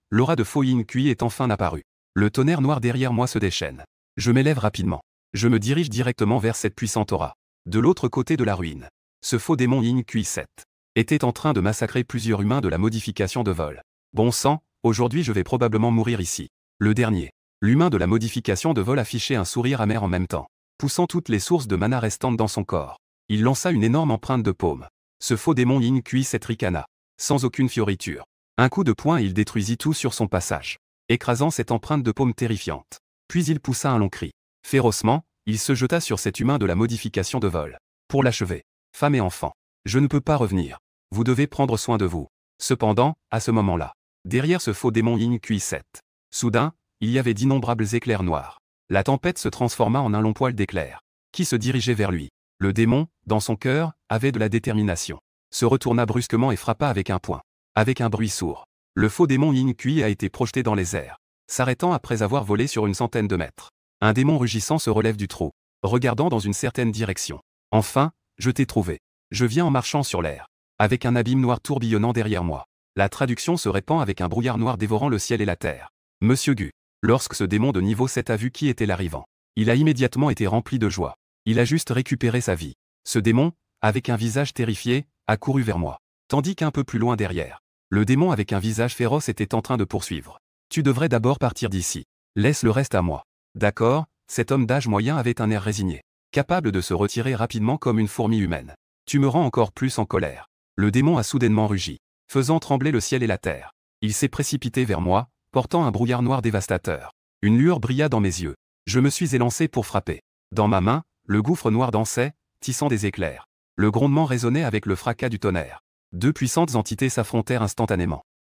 Speaker 1: L'aura de Fo Yin Kui est enfin apparue. Le tonnerre noir derrière moi se déchaîne. Je m'élève rapidement. Je me dirige directement vers cette puissante aura. De l'autre côté de la ruine, ce faux démon Yin Kui 7 était en train de massacrer plusieurs humains de la modification de vol. Bon sang, aujourd'hui je vais probablement mourir ici. Le dernier. L'humain de la modification de vol affichait un sourire amer en même temps, poussant toutes les sources de mana restantes dans son corps. Il lança une énorme empreinte de paume. Ce faux démon Yin Q7 ricana, sans aucune fioriture. Un coup de poing et il détruisit tout sur son passage, écrasant cette empreinte de paume terrifiante. Puis il poussa un long cri. Férocement, il se jeta sur cet humain de la modification de vol. Pour l'achever. Femme et enfant. Je ne peux pas revenir. Vous devez prendre soin de vous. Cependant, à ce moment-là, derrière ce faux démon Yin Q7, soudain, il y avait d'innombrables éclairs noirs. La tempête se transforma en un long poil d'éclairs, qui se dirigeait vers lui. Le démon, dans son cœur, avait de la détermination. Se retourna brusquement et frappa avec un poing. Avec un bruit sourd. Le faux démon Yin Kui a été projeté dans les airs, s'arrêtant après avoir volé sur une centaine de mètres. Un démon rugissant se relève du trou, regardant dans une certaine direction. Enfin, je t'ai trouvé. Je viens en marchant sur l'air, avec un abîme noir tourbillonnant derrière moi. La traduction se répand avec un brouillard noir dévorant le ciel et la terre. Monsieur Gu. Lorsque ce démon de niveau 7 a vu qui était l'arrivant, il a immédiatement été rempli de joie. Il a juste récupéré sa vie. Ce démon, avec un visage terrifié, a couru vers moi. Tandis qu'un peu plus loin derrière, le démon avec un visage féroce était en train de poursuivre. Tu devrais d'abord partir d'ici. Laisse le reste à moi. D'accord, cet homme d'âge moyen avait un air résigné, capable de se retirer rapidement comme une fourmi humaine. Tu me rends encore plus en colère. Le démon a soudainement rugi, faisant trembler le ciel et la terre. Il s'est précipité vers moi, portant un brouillard noir dévastateur. Une lueur brilla dans mes yeux. Je me suis élancé pour frapper. Dans ma main, le gouffre noir dansait, tissant des éclairs. Le grondement résonnait avec le fracas du tonnerre. Deux puissantes entités s'affrontèrent instantanément.